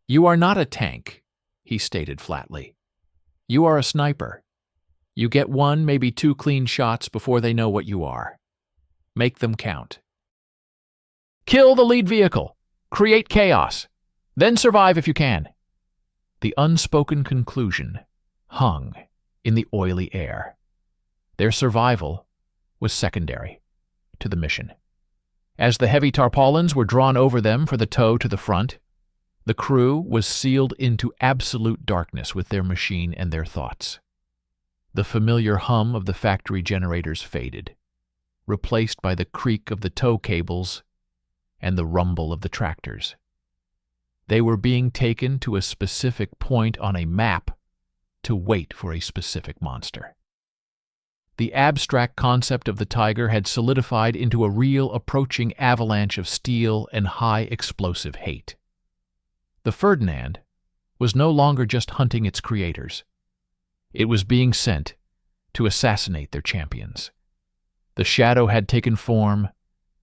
"You are not a tank," he stated flatly. "You are a sniper. You get one, maybe two clean shots before they know what you are. Make them count. Kill the lead vehicle. Create chaos. Then survive if you can." The unspoken conclusion hung in the oily air. Their survival was secondary to the mission. As the heavy tarpaulins were drawn over them for the tow to the front, the crew was sealed into absolute darkness with their machine and their thoughts. The familiar hum of the factory generators faded, replaced by the creak of the tow cables and the rumble of the tractors. They were being taken to a specific point on a map to wait for a specific monster. The abstract concept of the tiger had solidified into a real approaching avalanche of steel and high explosive hate. The Ferdinand was no longer just hunting its creators. It was being sent to assassinate their champions. The shadow had taken form,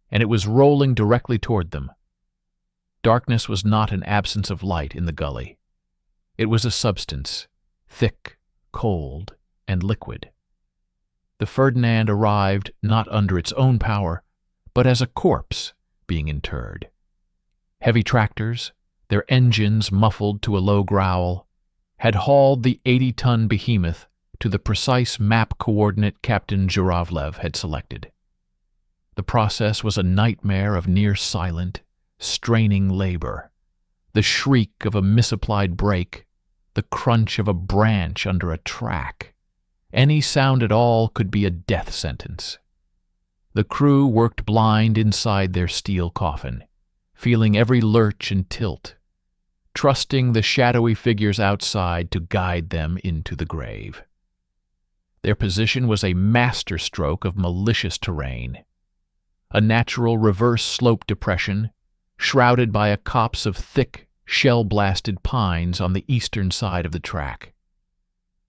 and it was rolling directly toward them. Darkness was not an absence of light in the gully. It was a substance, thick, cold, and liquid. The Ferdinand arrived not under its own power, but as a corpse being interred. Heavy tractors, their engines muffled to a low growl, had hauled the 80-ton behemoth to the precise map coordinate Captain Zhuravlev had selected. The process was a nightmare of near-silent, straining labor, the shriek of a misapplied brake, the crunch of a branch under a track. Any sound at all could be a death sentence. The crew worked blind inside their steel coffin, feeling every lurch and tilt, trusting the shadowy figures outside to guide them into the grave. Their position was a masterstroke of malicious terrain, a natural reverse slope depression, shrouded by a copse of thick, shell-blasted pines on the eastern side of the track.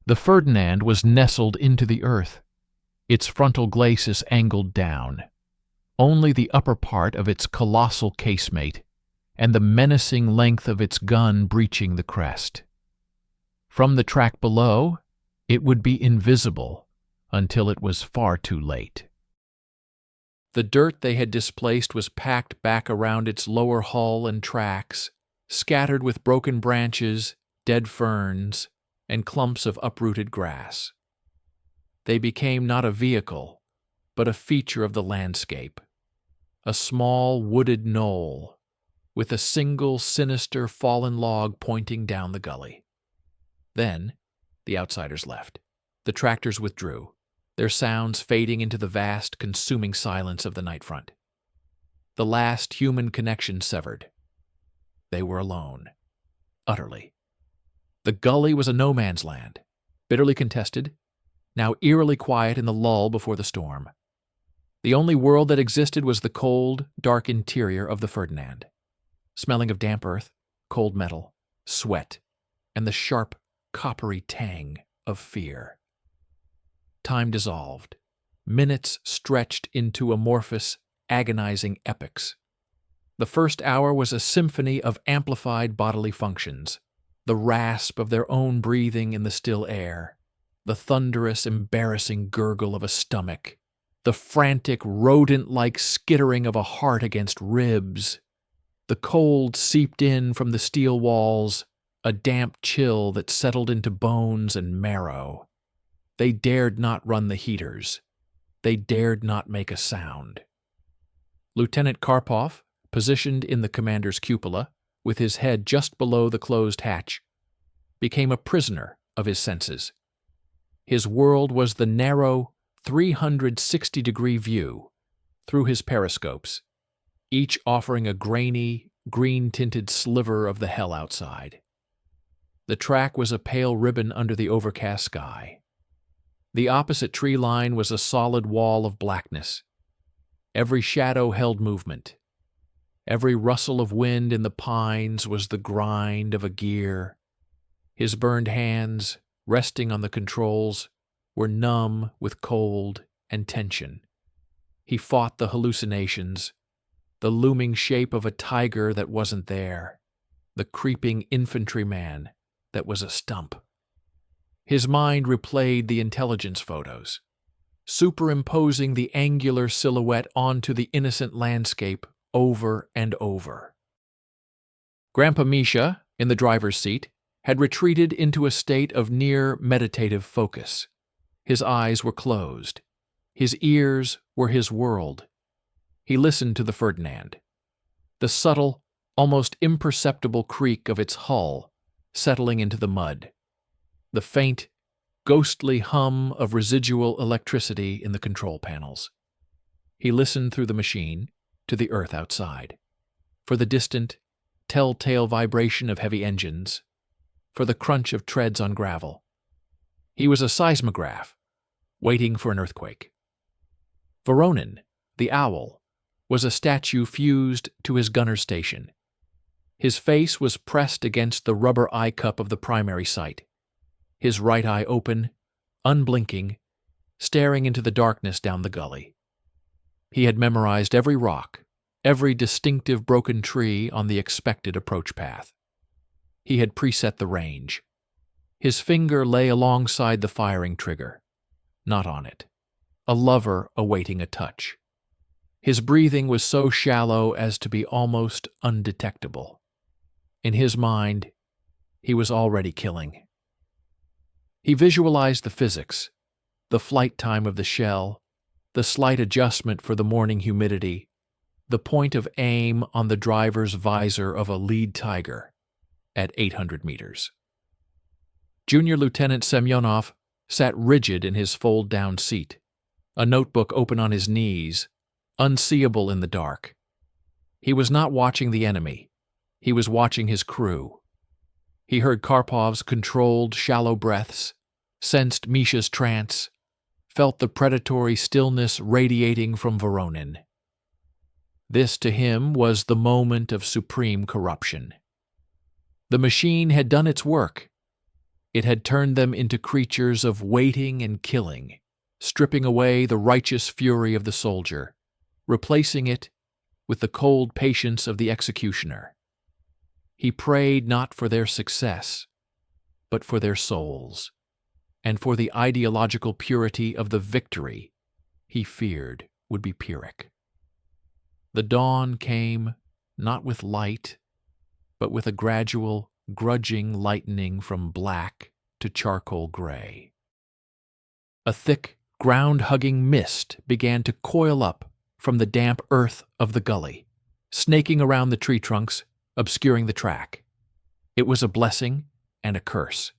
The Ferdinand was nestled into the earth, its frontal glacis angled down, only the upper part of its colossal casemate and the menacing length of its gun breaching the crest. From the track below, it would be invisible until it was far too late. The dirt they had displaced was packed back around its lower hull and tracks, scattered with broken branches, dead ferns, and clumps of uprooted grass. They became not a vehicle, but a feature of the landscape, a small wooded knoll, with a single sinister fallen log pointing down the gully. Then, the outsiders left. The tractors withdrew, their sounds fading into the vast, consuming silence of the night front. The last human connection severed. They were alone. Utterly. The gully was a no-man's land, bitterly contested, now eerily quiet in the lull before the storm. The only world that existed was the cold, dark interior of the Ferdinand, smelling of damp earth, cold metal, sweat, and the sharp, coppery tang of fear. Time dissolved. Minutes stretched into amorphous, agonizing epochs. The first hour was a symphony of amplified bodily functions, the rasp of their own breathing in the still air, the thunderous, embarrassing gurgle of a stomach, the frantic, rodent-like skittering of a heart against ribs. The cold seeped in from the steel walls, a damp chill that settled into bones and marrow. They dared not run the heaters. They dared not make a sound. Lieutenant Karpov, positioned in the commander's cupola, with his head just below the closed hatch, became a prisoner of his senses. His world was the narrow, 360-degree view through his periscopes, each offering a grainy, green-tinted sliver of the hell outside. The track was a pale ribbon under the overcast sky. The opposite tree line was a solid wall of blackness. Every shadow held movement. Every rustle of wind in the pines was the grind of a gear. His burned hands, resting on the controls, were numb with cold and tension. He fought the hallucinations, the looming shape of a tiger that wasn't there, the creeping infantryman that was a stump. His mind replayed the intelligence photos, superimposing the angular silhouette onto the innocent landscape over and over. Grandpa Misha, in the driver's seat, had retreated into a state of near meditative focus. His eyes were closed. His ears were his world. He listened to the Ferdinand. The subtle, almost imperceptible creak of its hull settling into the mud. The faint, ghostly hum of residual electricity in the control panels. He listened through the machine to the earth outside, for the distant, telltale vibration of heavy engines, for the crunch of treads on gravel. He was a seismograph, waiting for an earthquake. Voronin, the owl, was a statue fused to his gunner's station. His face was pressed against the rubber eye cup of the primary sight, his right eye open, unblinking, staring into the darkness down the gully. He had memorized every rock, every distinctive broken tree on the expected approach path. He had preset the range. His finger lay alongside the firing trigger, not on it, a lover awaiting a touch. His breathing was so shallow as to be almost undetectable. In his mind, he was already killing. He visualized the physics, the flight time of the shell, the slight adjustment for the morning humidity, the point of aim on the driver's visor of a lead tiger at 800 meters. Junior Lieutenant Semyonov sat rigid in his fold-down seat, a notebook open on his knees, unseeable in the dark. He was not watching the enemy. He was watching his crew. He heard Karpov's controlled, shallow breaths, sensed Misha's trance, felt the predatory stillness radiating from Voronin. This, to him, was the moment of supreme corruption. The machine had done its work. It had turned them into creatures of waiting and killing, stripping away the righteous fury of the soldier, replacing it with the cold patience of the executioner. He prayed not for their success, but for their souls, and for the ideological purity of the victory he feared would be Pyrrhic. The dawn came not with light, but with a gradual, grudging lightening from black to charcoal gray. A thick, ground-hugging mist began to coil up from the damp earth of the gully, snaking around the tree trunks, obscuring the track. It was a blessing and a curse.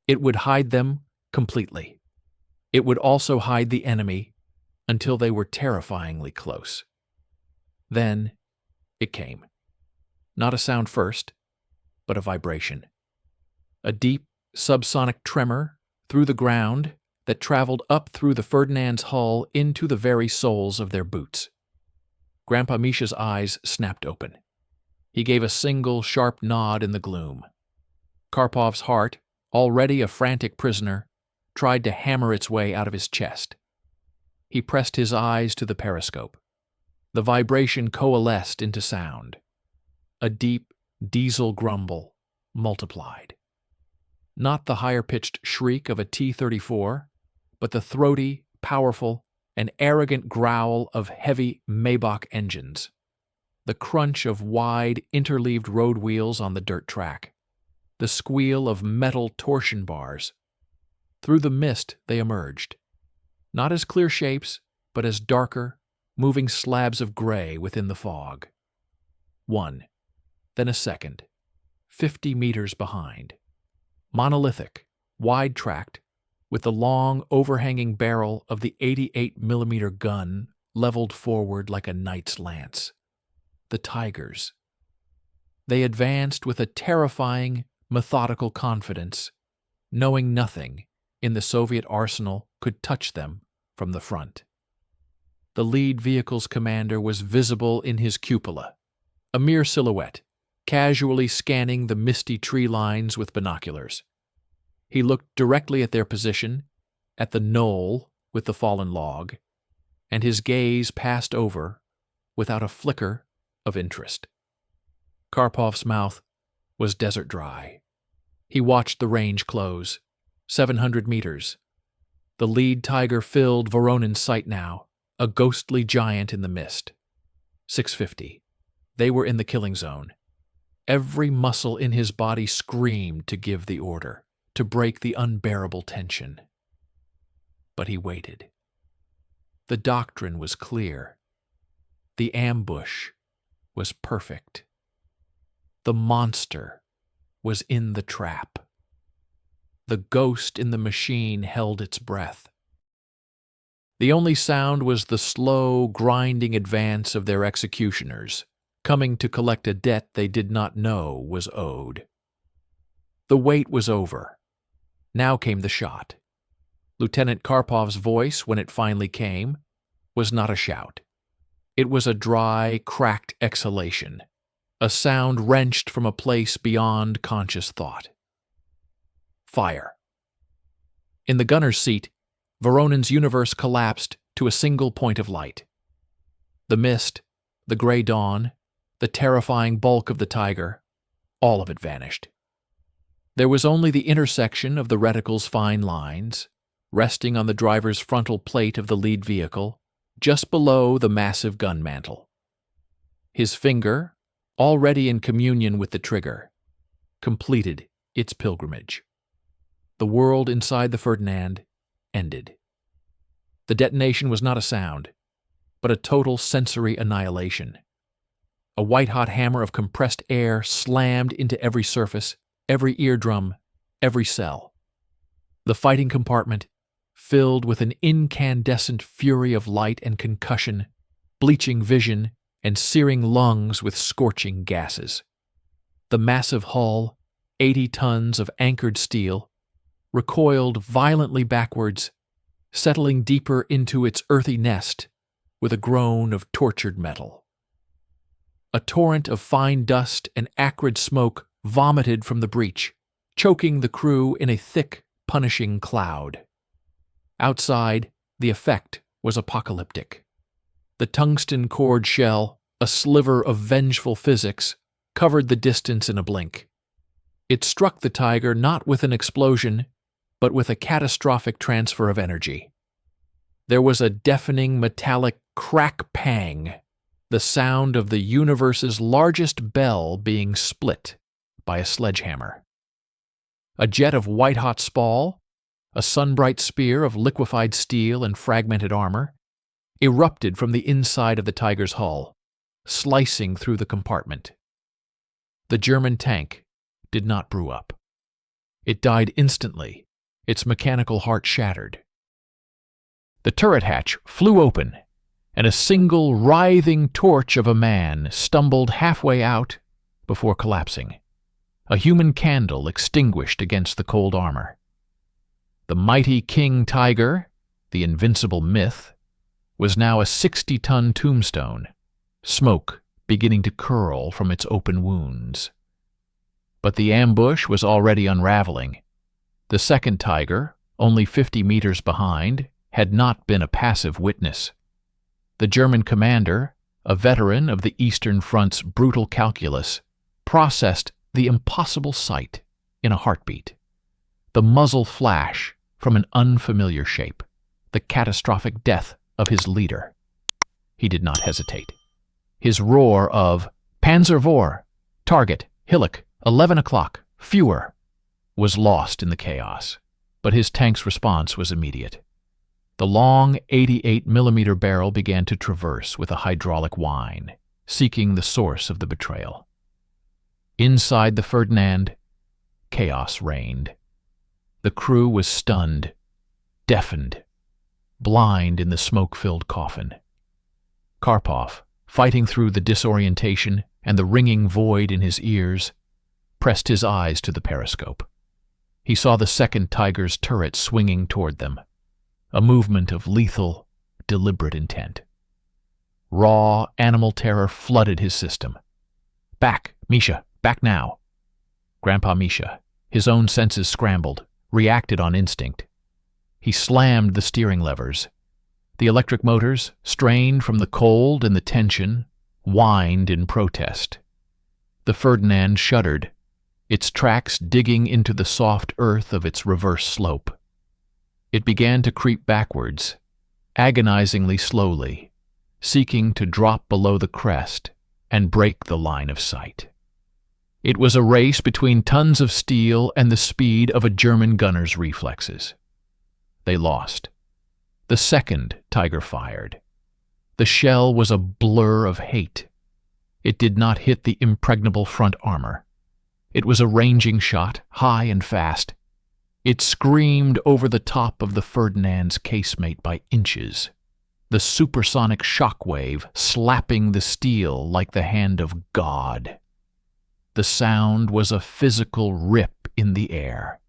It would hide them completely. It would also hide the enemy until they were terrifyingly close. Then it came. Not a sound first, but a vibration. A deep, subsonic tremor through the ground that traveled up through the Ferdinand's hull into the very soles of their boots. Grandpa Misha's eyes snapped open. He gave a single, sharp nod in the gloom. Karpov's heart, already a frantic prisoner, tried to hammer its way out of his chest. He pressed his eyes to the periscope. The vibration coalesced into sound. A deep, diesel grumble multiplied. Not the higher-pitched shriek of a T-34, but the throaty, powerful, and arrogant growl of heavy Maybach engines. The crunch of wide, interleaved road wheels on the dirt track. The squeal of metal torsion bars. Through the mist they emerged, not as clear shapes, but as darker, moving slabs of gray within the fog. One, then a second, 50 meters behind. Monolithic, wide-tracked, with the long, overhanging barrel of the 88mm gun leveled forward like a knight's lance. The Tigers. They advanced with a terrifying, methodical confidence, knowing nothing in the Soviet arsenal could touch them from the front. The lead vehicle's commander was visible in his cupola, a mere silhouette, casually scanning the misty tree lines with binoculars. He looked directly at their position, at the knoll with the fallen log, and his gaze passed over without a flicker of interest. Karpov's mouth was desert dry. He watched the range close. 700 meters. The lead tiger filled Voronin's sight now, a ghostly giant in the mist. 650. They were in the killing zone. Every muscle in his body screamed to give the order, to break the unbearable tension. But he waited. The doctrine was clear. The ambush was perfect. The monster was in the trap. the ghost in the machine held its breath. The only sound was the slow, grinding advance of their executioners, coming to collect a debt they did not know was owed. The wait was over. Now came the shot. Lieutenant Karpov's voice, when it finally came, was not a shout. It was a dry, cracked exhalation, a sound wrenched from a place beyond conscious thought. Fire. In the gunner's seat, Voronen's universe collapsed to a single point of light. The mist, the gray dawn, the terrifying bulk of the tiger, all of it vanished. There was only the intersection of the reticle's fine lines, resting on the driver's frontal plate of the lead vehicle, just below the massive gun mantle. His finger, already in communion with the trigger, completed its pilgrimage. The world inside the Ferdinand ended. The detonation was not a sound, but a total sensory annihilation. A white-hot hammer of compressed air slammed into every surface, every eardrum, every cell. The fighting compartment, filled with an incandescent fury of light and concussion, bleaching vision, and searing lungs with scorching gases. The massive hull, 80 tons of anchored steel, recoiled violently backwards, settling deeper into its earthy nest with a groan of tortured metal. A torrent of fine dust and acrid smoke vomited from the breach, choking the crew in a thick, punishing cloud. Outside, the effect was apocalyptic. The tungsten cord shell, a sliver of vengeful physics, covered the distance in a blink. It struck the tiger not with an explosion, but with a catastrophic transfer of energy. There was a deafening metallic crack-pang, the sound of the universe's largest bell being split by a sledgehammer. A jet of white-hot spall, a sun-bright spear of liquefied steel and fragmented armor, erupted from the inside of the tiger's hull, slicing through the compartment. The German tank did not brew up. It died instantly, its mechanical heart shattered. The turret hatch flew open, and a single writhing torch of a man stumbled halfway out before collapsing, a human candle extinguished against the cold armor. The mighty King Tiger, the invincible myth, was now a 60-ton tombstone, smoke beginning to curl from its open wounds. But the ambush was already unraveling. The second tiger, only 50 meters behind, had not been a passive witness. The German commander, a veteran of the Eastern Front's brutal calculus, processed the impossible sight in a heartbeat. The muzzle flash from an unfamiliar shape, the catastrophic death of his leader. He did not hesitate. His roar of "Panzer IV, target, hillock, 11 o'clock, fewer," was lost in the chaos, but his tank's response was immediate. The long 88mm barrel began to traverse with a hydraulic whine, seeking the source of the betrayal. Inside the Ferdinand, chaos reigned. The crew was stunned, deafened, blind in the smoke-filled coffin. Karpov, fighting through the disorientation and the ringing void in his ears, pressed his eyes to the periscope. He saw the second tiger's turret swinging toward them, a movement of lethal, deliberate intent. Raw, animal terror flooded his system. "Back, Misha, back now!" Grandpa Misha, his own senses scrambled, reacted on instinct. He slammed the steering levers. The electric motors, strained from the cold and the tension, whined in protest. The Ferdinand shuddered, its tracks digging into the soft earth of its reverse slope. It began to creep backwards, agonizingly slowly, seeking to drop below the crest and break the line of sight. It was a race between tons of steel and the speed of a German gunner's reflexes. They lost. The second tiger fired. The shell was a blur of hate. It did not hit the impregnable front armor. It was a ranging shot, high and fast. It screamed over the top of the Ferdinand's casemate by inches, the supersonic shockwave slapping the steel like the hand of God. The sound was a physical rip in the air.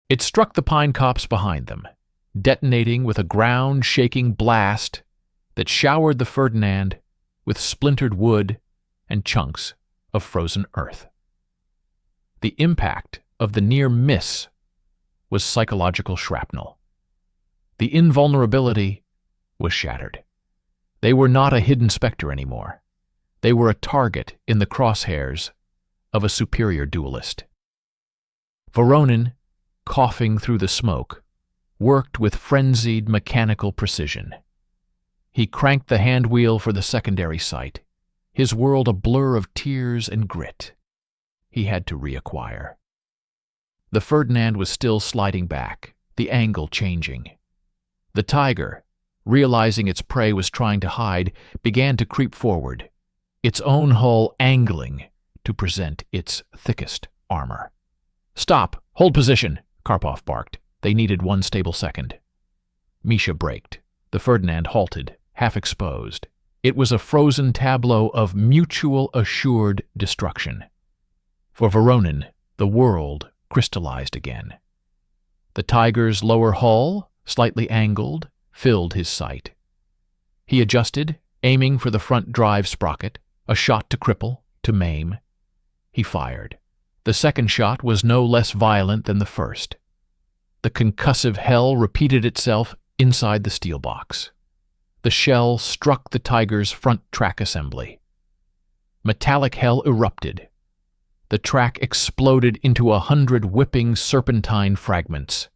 It struck the pine copse behind them, detonating with a ground-shaking blast that showered the Ferdinand with splintered wood and chunks of frozen earth. The impact of the near miss was psychological shrapnel. The invulnerability was shattered. They were not a hidden specter anymore. They were a target in the crosshairs of a superior duelist. Voronin, coughing through the smoke, worked with frenzied mechanical precision. He cranked the hand wheel for the secondary sight, his world a blur of tears and grit he had to reacquire. The Ferdinand was still sliding back, the angle changing. The tiger, realizing its prey was trying to hide, began to creep forward, its own hull angling to present its thickest armor. "Stop! Hold position!" Karpov barked. They needed one stable second. Misha braked. The Ferdinand halted, half exposed. It was a frozen tableau of mutual assured destruction. For Voronin, the world crystallized again. The tiger's lower hull, slightly angled, filled his sight. He adjusted, aiming for the front drive sprocket, a shot to cripple, to maim. He fired. The second shot was no less violent than the first. The concussive hell repeated itself inside the steel box. The shell struck the tiger's front track assembly. Metallic hell erupted. The track exploded into 100 whipping serpentine fragments.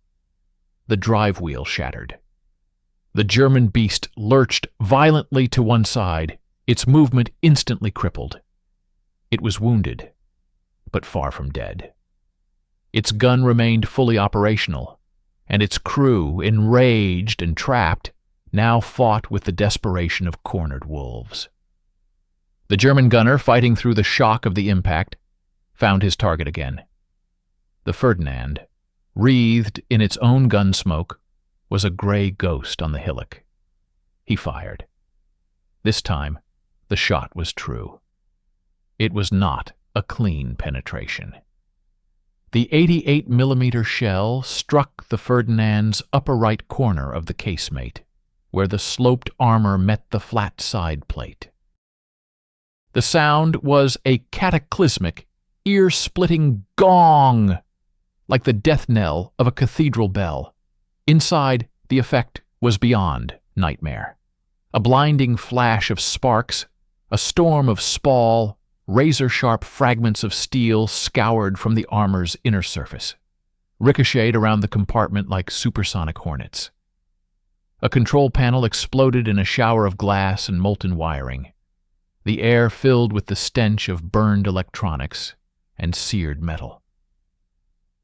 The drive wheel shattered. The German beast lurched violently to one side, its movement instantly crippled. It was wounded, but far from dead. Its gun remained fully operational, and its crew, enraged and trapped, now fought with the desperation of cornered wolves. The German gunner, fighting through the shock of the impact, found his target again. The Ferdinand, wreathed in its own gun smoke, was a gray ghost on the hillock. He fired. This time, the shot was true. It was not a clean penetration. The 88mm shell struck the Ferdinand's upper right corner of the casemate, where the sloped armor met the flat side plate. The sound was a cataclysmic, ear-splitting gong, like the death knell of a cathedral bell. Inside, the effect was beyond nightmare. A blinding flash of sparks, a storm of spall, razor-sharp fragments of steel scoured from the armor's inner surface, ricocheted around the compartment like supersonic hornets. A control panel exploded in a shower of glass and molten wiring, the air filled with the stench of burned electronics and seared metal.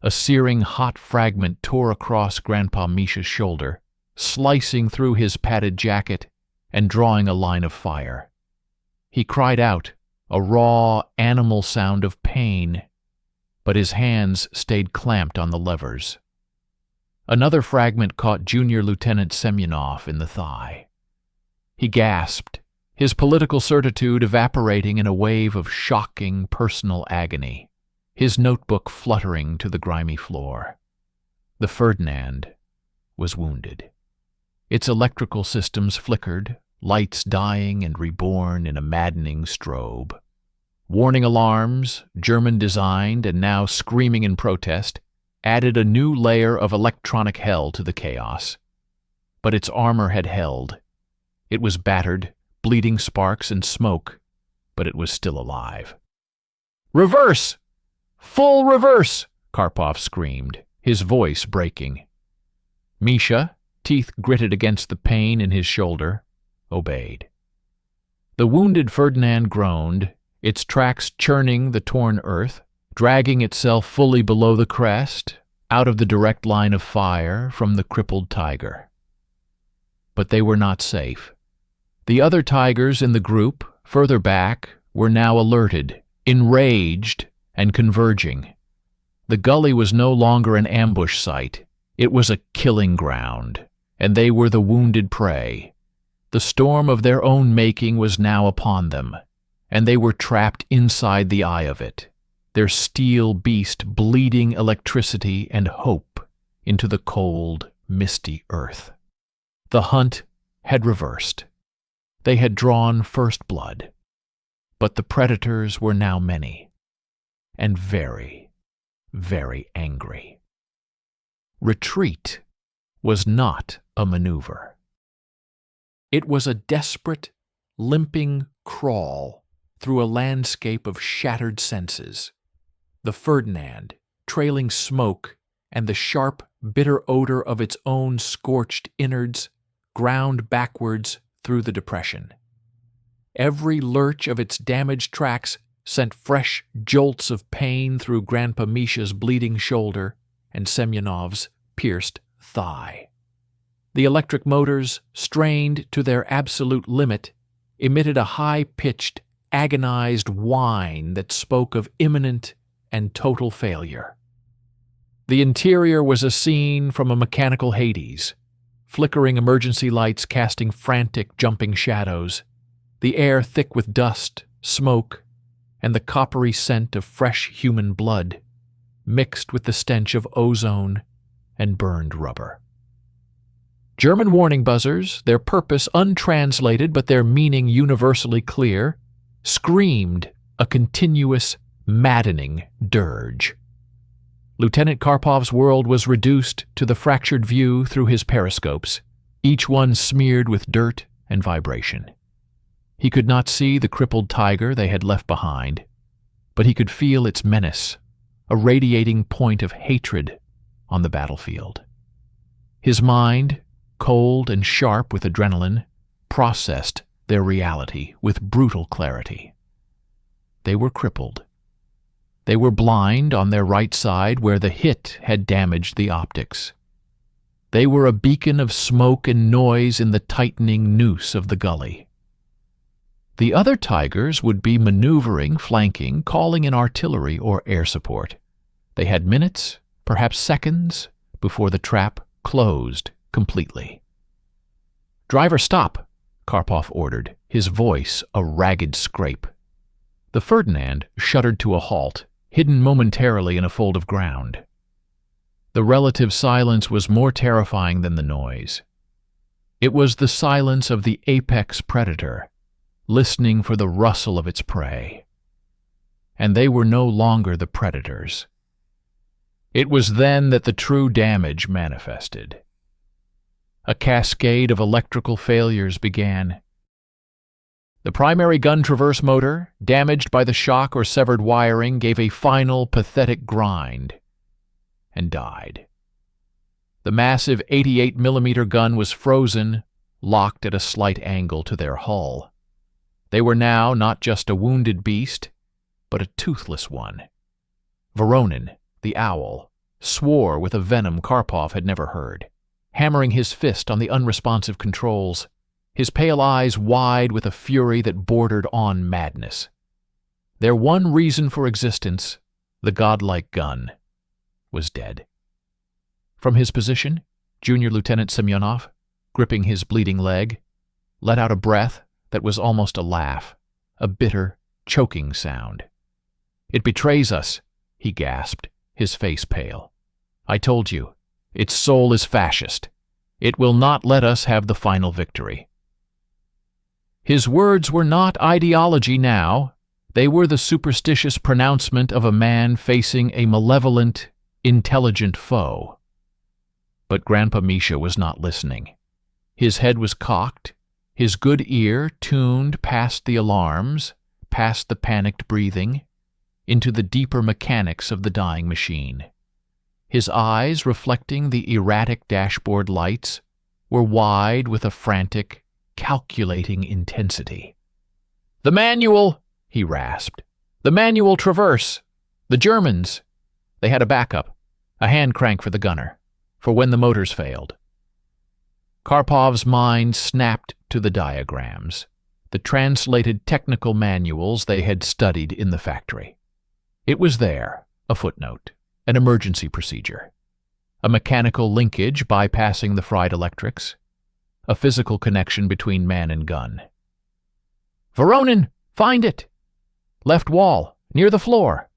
A searing hot fragment tore across Grandpa Misha's shoulder, slicing through his padded jacket and drawing a line of fire. He cried out, a raw, animal sound of pain, but his hands stayed clamped on the levers. Another fragment caught Junior Lieutenant Semyonov in the thigh. He gasped, his political certitude evaporating in a wave of shocking personal agony, his notebook fluttering to the grimy floor. The Ferdinand was wounded. Its electrical systems flickered, lights dying and reborn in a maddening strobe. Warning alarms, German-designed and now screaming in protest, added a new layer of electronic hell to the chaos. But its armor had held. It was battered, bleeding sparks and smoke, but it was still alive. "Reverse! Full reverse!" Karpov screamed, his voice breaking. Misha, teeth gritted against the pain in his shoulder, obeyed. The wounded Ferdinand groaned, its tracks churning the torn earth, dragging itself fully below the crest, out of the direct line of fire from the crippled tiger. But they were not safe. The other tigers in the group, further back, were now alerted, enraged, and converging. The gully was no longer an ambush site. It was a killing ground, and they were the wounded prey. The storm of their own making was now upon them, and they were trapped inside the eye of it, their steel beast bleeding electricity and hope into the cold, misty earth. The hunt had reversed. They had drawn first blood, but the predators were now many, and very, very angry. Retreat was not a maneuver. It was a desperate, limping crawl through a landscape of shattered senses. The Ferdinand, trailing smoke, and the sharp, bitter odor of its own scorched innards ground backwards through the depression. Every lurch of its damaged tracks sent fresh jolts of pain through Grandpa Misha's bleeding shoulder and Semyonov's pierced thigh. The electric motors, strained to their absolute limit, emitted a high-pitched, agonized whine that spoke of imminent and total failure. The interior was a scene from a mechanical Hades, flickering emergency lights casting frantic, jumping shadows, the air thick with dust, smoke, and the coppery scent of fresh human blood, mixed with the stench of ozone and burned rubber. German warning buzzers, their purpose untranslated but their meaning universally clear, screamed a continuous, maddening dirge. Lieutenant Karpov's world was reduced to the fractured view through his periscopes, each one smeared with dirt and vibration. He could not see the crippled tiger they had left behind, but he could feel its menace, a radiating point of hatred on the battlefield. His mind, cold and sharp with adrenaline, processed their reality with brutal clarity. They were crippled. They were blind on their right side where the hit had damaged the optics. They were a beacon of smoke and noise in the tightening noose of the gully. The other tigers would be maneuvering, flanking, calling in artillery or air support. They had minutes, perhaps seconds, before the trap closed completely. "Driver, stop," Karpov ordered, his voice a ragged scrape. The Ferdinand shuddered to a halt, hidden momentarily in a fold of ground. The relative silence was more terrifying than the noise. It was the silence of the apex predator, listening for the rustle of its prey. And they were no longer the predators. It was then that the true damage manifested. A cascade of electrical failures began. The primary gun traverse motor, damaged by the shock or severed wiring, gave a final, pathetic grind and died. The massive 88mm gun was frozen, locked at a slight angle to their hull. They were now not just a wounded beast, but a toothless one. Voronin, the owl, swore with a venom Karpov had never heard, hammering his fist on the unresponsive controls, his pale eyes wide with a fury that bordered on madness. Their one reason for existence, the godlike gun, was dead. From his position, Junior Lieutenant Semyonov, gripping his bleeding leg, let out a breath that was almost a laugh, a bitter, choking sound. "It betrays us," he gasped, his face pale. "I told you, its soul is fascist. It will not let us have the final victory." His words were not ideology now. They were the superstitious pronouncement of a man facing a malevolent, intelligent foe. But Grandpa Misha was not listening. His head was cocked, his good ear tuned past the alarms, past the panicked breathing, into the deeper mechanics of the dying machine. His eyes, reflecting the erratic dashboard lights, were wide with a frantic, calculating intensity. "The manual!" he rasped. "The manual traverse! The Germans!" They had a backup, a hand crank for the gunner, for when the motors failed. Karpov's mind snapped to the diagrams, the translated technical manuals they had studied in the factory. It was there, a footnote, an emergency procedure, a mechanical linkage bypassing the fried electrics, a physical connection between man and gun. "Voronin, find it! Left wall, near the floor."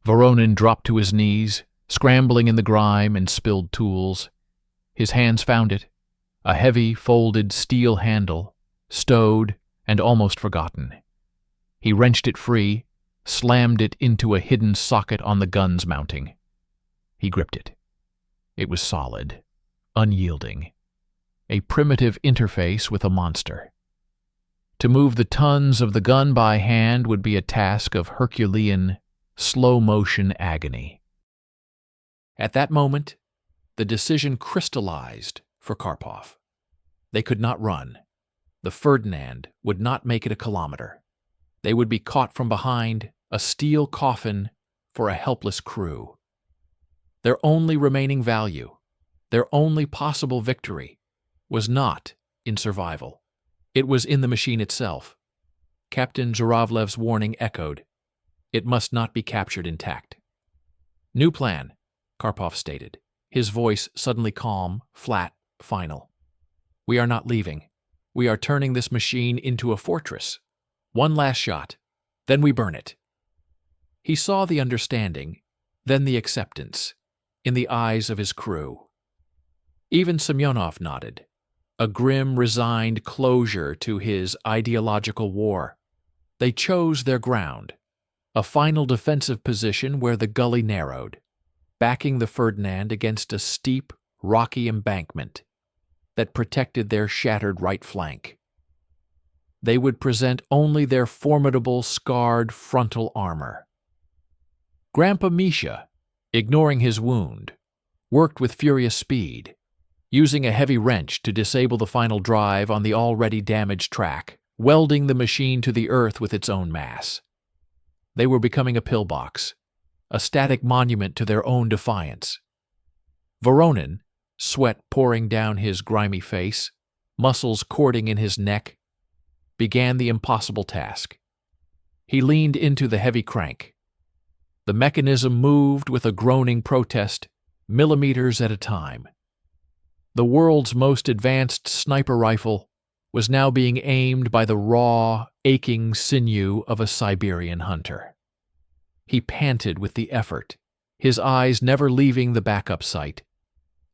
Voronin dropped to his knees, scrambling in the grime and spilled tools. His hands found it, a heavy, folded steel handle, stowed and almost forgotten. He wrenched it free, slammed it into a hidden socket on the gun's mounting. He gripped it. It was solid, unyielding, a primitive interface with a monster. To move the tons of the gun by hand would be a task of Herculean, slow-motion agony. At that moment, the decision crystallized for Karpov. They could not run. The Ferdinand would not make it a kilometer. They would be caught from behind, a steel coffin for a helpless crew. Their only remaining value, their only possible victory, was not in survival. It was in the machine itself. Captain Zhuravlev's warning echoed. It must not be captured intact. "New plan," Karpov stated, his voice suddenly calm, flat, final. "We are not leaving. We are turning this machine into a fortress. One last shot, then we burn it." He saw the understanding, then the acceptance, in the eyes of his crew. Even Semyonov nodded, a grim, resigned closure to his ideological war. They chose their ground, a final defensive position where the gully narrowed, backing the Ferdinand against a steep, rocky embankment that protected their shattered right flank. They would present only their formidable, scarred frontal armor. Grandpa Misha, ignoring his wound, worked with furious speed, using a heavy wrench to disable the final drive on the already damaged track, welding the machine to the earth with its own mass. They were becoming a pillbox, a static monument to their own defiance. Voronin, sweat pouring down his grimy face, muscles cording in his neck, began the impossible task. He leaned into the heavy crank. The mechanism moved with a groaning protest, millimeters at a time. The world's most advanced sniper rifle was now being aimed by the raw, aching sinew of a Siberian hunter. He panted with the effort, his eyes never leaving the backup sight,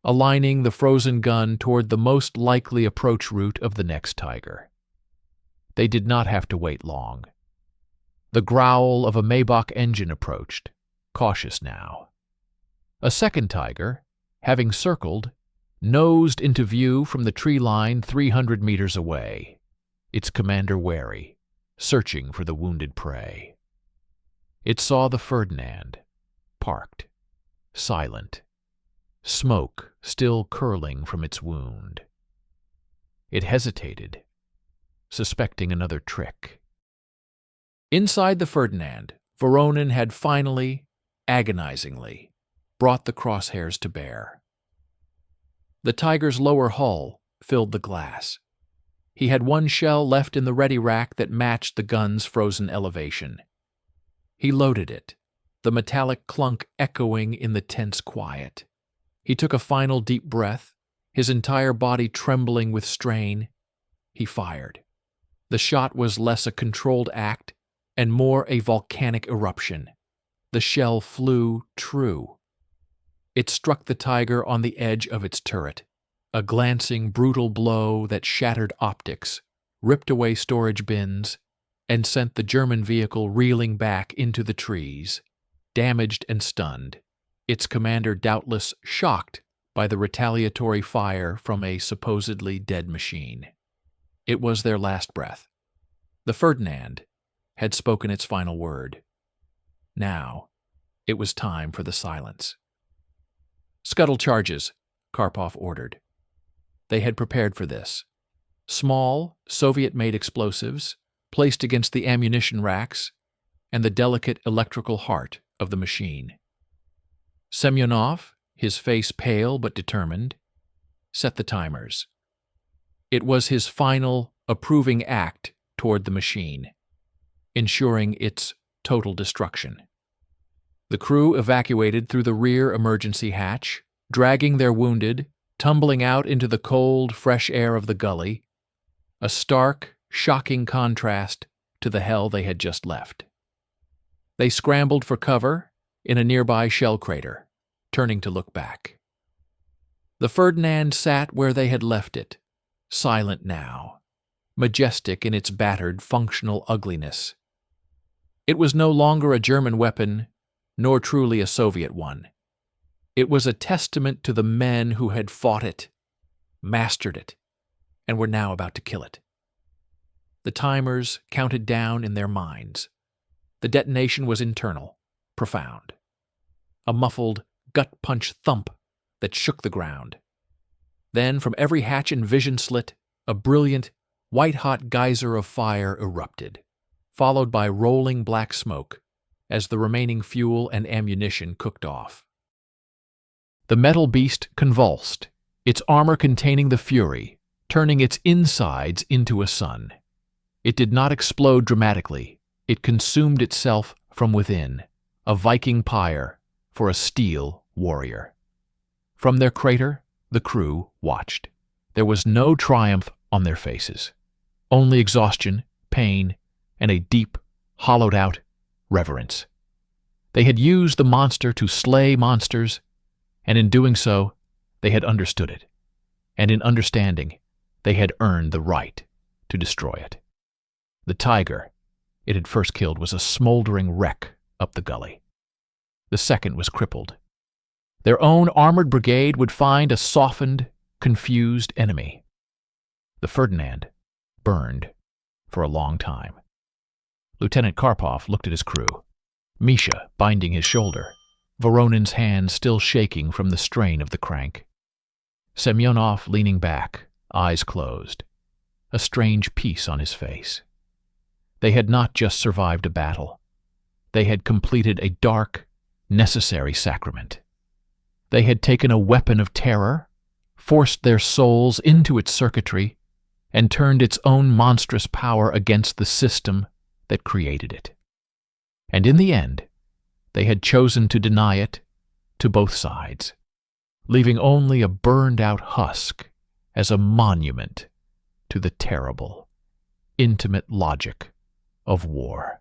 aligning the frozen gun toward the most likely approach route of the next tiger. They did not have to wait long. The growl of a Maybach engine approached, cautious now. A second tiger, having circled, nosed into view from the tree line 300 meters away, its commander wary, searching for the wounded prey. It saw the Ferdinand, parked, silent, smoke still curling from its wound. It hesitated, suspecting another trick. Inside the Ferdinand, Voronin had finally, agonizingly, brought the crosshairs to bear. The tiger's lower hull filled the glass. He had one shell left in the ready rack that matched the gun's frozen elevation. He loaded it, the metallic clunk echoing in the tense quiet. He took a final deep breath, his entire body trembling with strain. He fired. The shot was less a controlled act and more a volcanic eruption. The shell flew true. It struck the tiger on the edge of its turret, a glancing, brutal blow that shattered optics, ripped away storage bins, and sent the German vehicle reeling back into the trees, damaged and stunned, its commander doubtless shocked by the retaliatory fire from a supposedly dead machine. It was their last breath. The Ferdinand had spoken its final word. Now, it was time for the silence. "Scuttle charges," Karpov ordered. They had prepared for this. Small, Soviet-made explosives, placed against the ammunition racks and the delicate electrical heart of the machine. Semyonov, his face pale but determined, set the timers. It was his final, approving act toward the machine, ensuring its total destruction. The crew evacuated through the rear emergency hatch, dragging their wounded, tumbling out into the cold, fresh air of the gully, a stark, shocking contrast to the hell they had just left. They scrambled for cover in a nearby shell crater, turning to look back. The Ferdinand sat where they had left it, silent now, majestic in its battered, functional ugliness. It was no longer a German weapon, nor truly a Soviet one. It was a testament to the men who had fought it, mastered it, and were now about to kill it. The timers counted down in their minds. The detonation was internal, profound. A muffled, gut-punch thump that shook the ground. Then, from every hatch and vision slit, a brilliant, white-hot geyser of fire erupted, followed by rolling black smoke as the remaining fuel and ammunition cooked off. The metal beast convulsed, its armor containing the fury, turning its insides into a sun. It did not explode dramatically. It consumed itself from within, a Viking pyre for a steel warrior. From their crater, the crew watched. There was no triumph on their faces, only exhaustion, pain, and a deep, hollowed-out reverence. They had used the monster to slay monsters, and in doing so, they had understood it. And in understanding, they had earned the right to destroy it. The tiger it had first killed was a smoldering wreck up the gully. The second was crippled. Their own armored brigade would find a softened, confused enemy. The Ferdinand burned for a long time. Lieutenant Karpov looked at his crew, Misha binding his shoulder, Voronin's hand still shaking from the strain of the crank. Semyonov leaning back, eyes closed, a strange peace on his face. They had not just survived a battle. They had completed a dark, necessary sacrament. They had taken a weapon of terror, forced their souls into its circuitry, and turned its own monstrous power against the system that created it. And in the end, they had chosen to deny it to both sides, leaving only a burned-out husk as a monument to the terrible, intimate logic of war.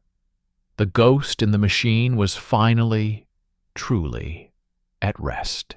The ghost in the machine was finally, truly at rest.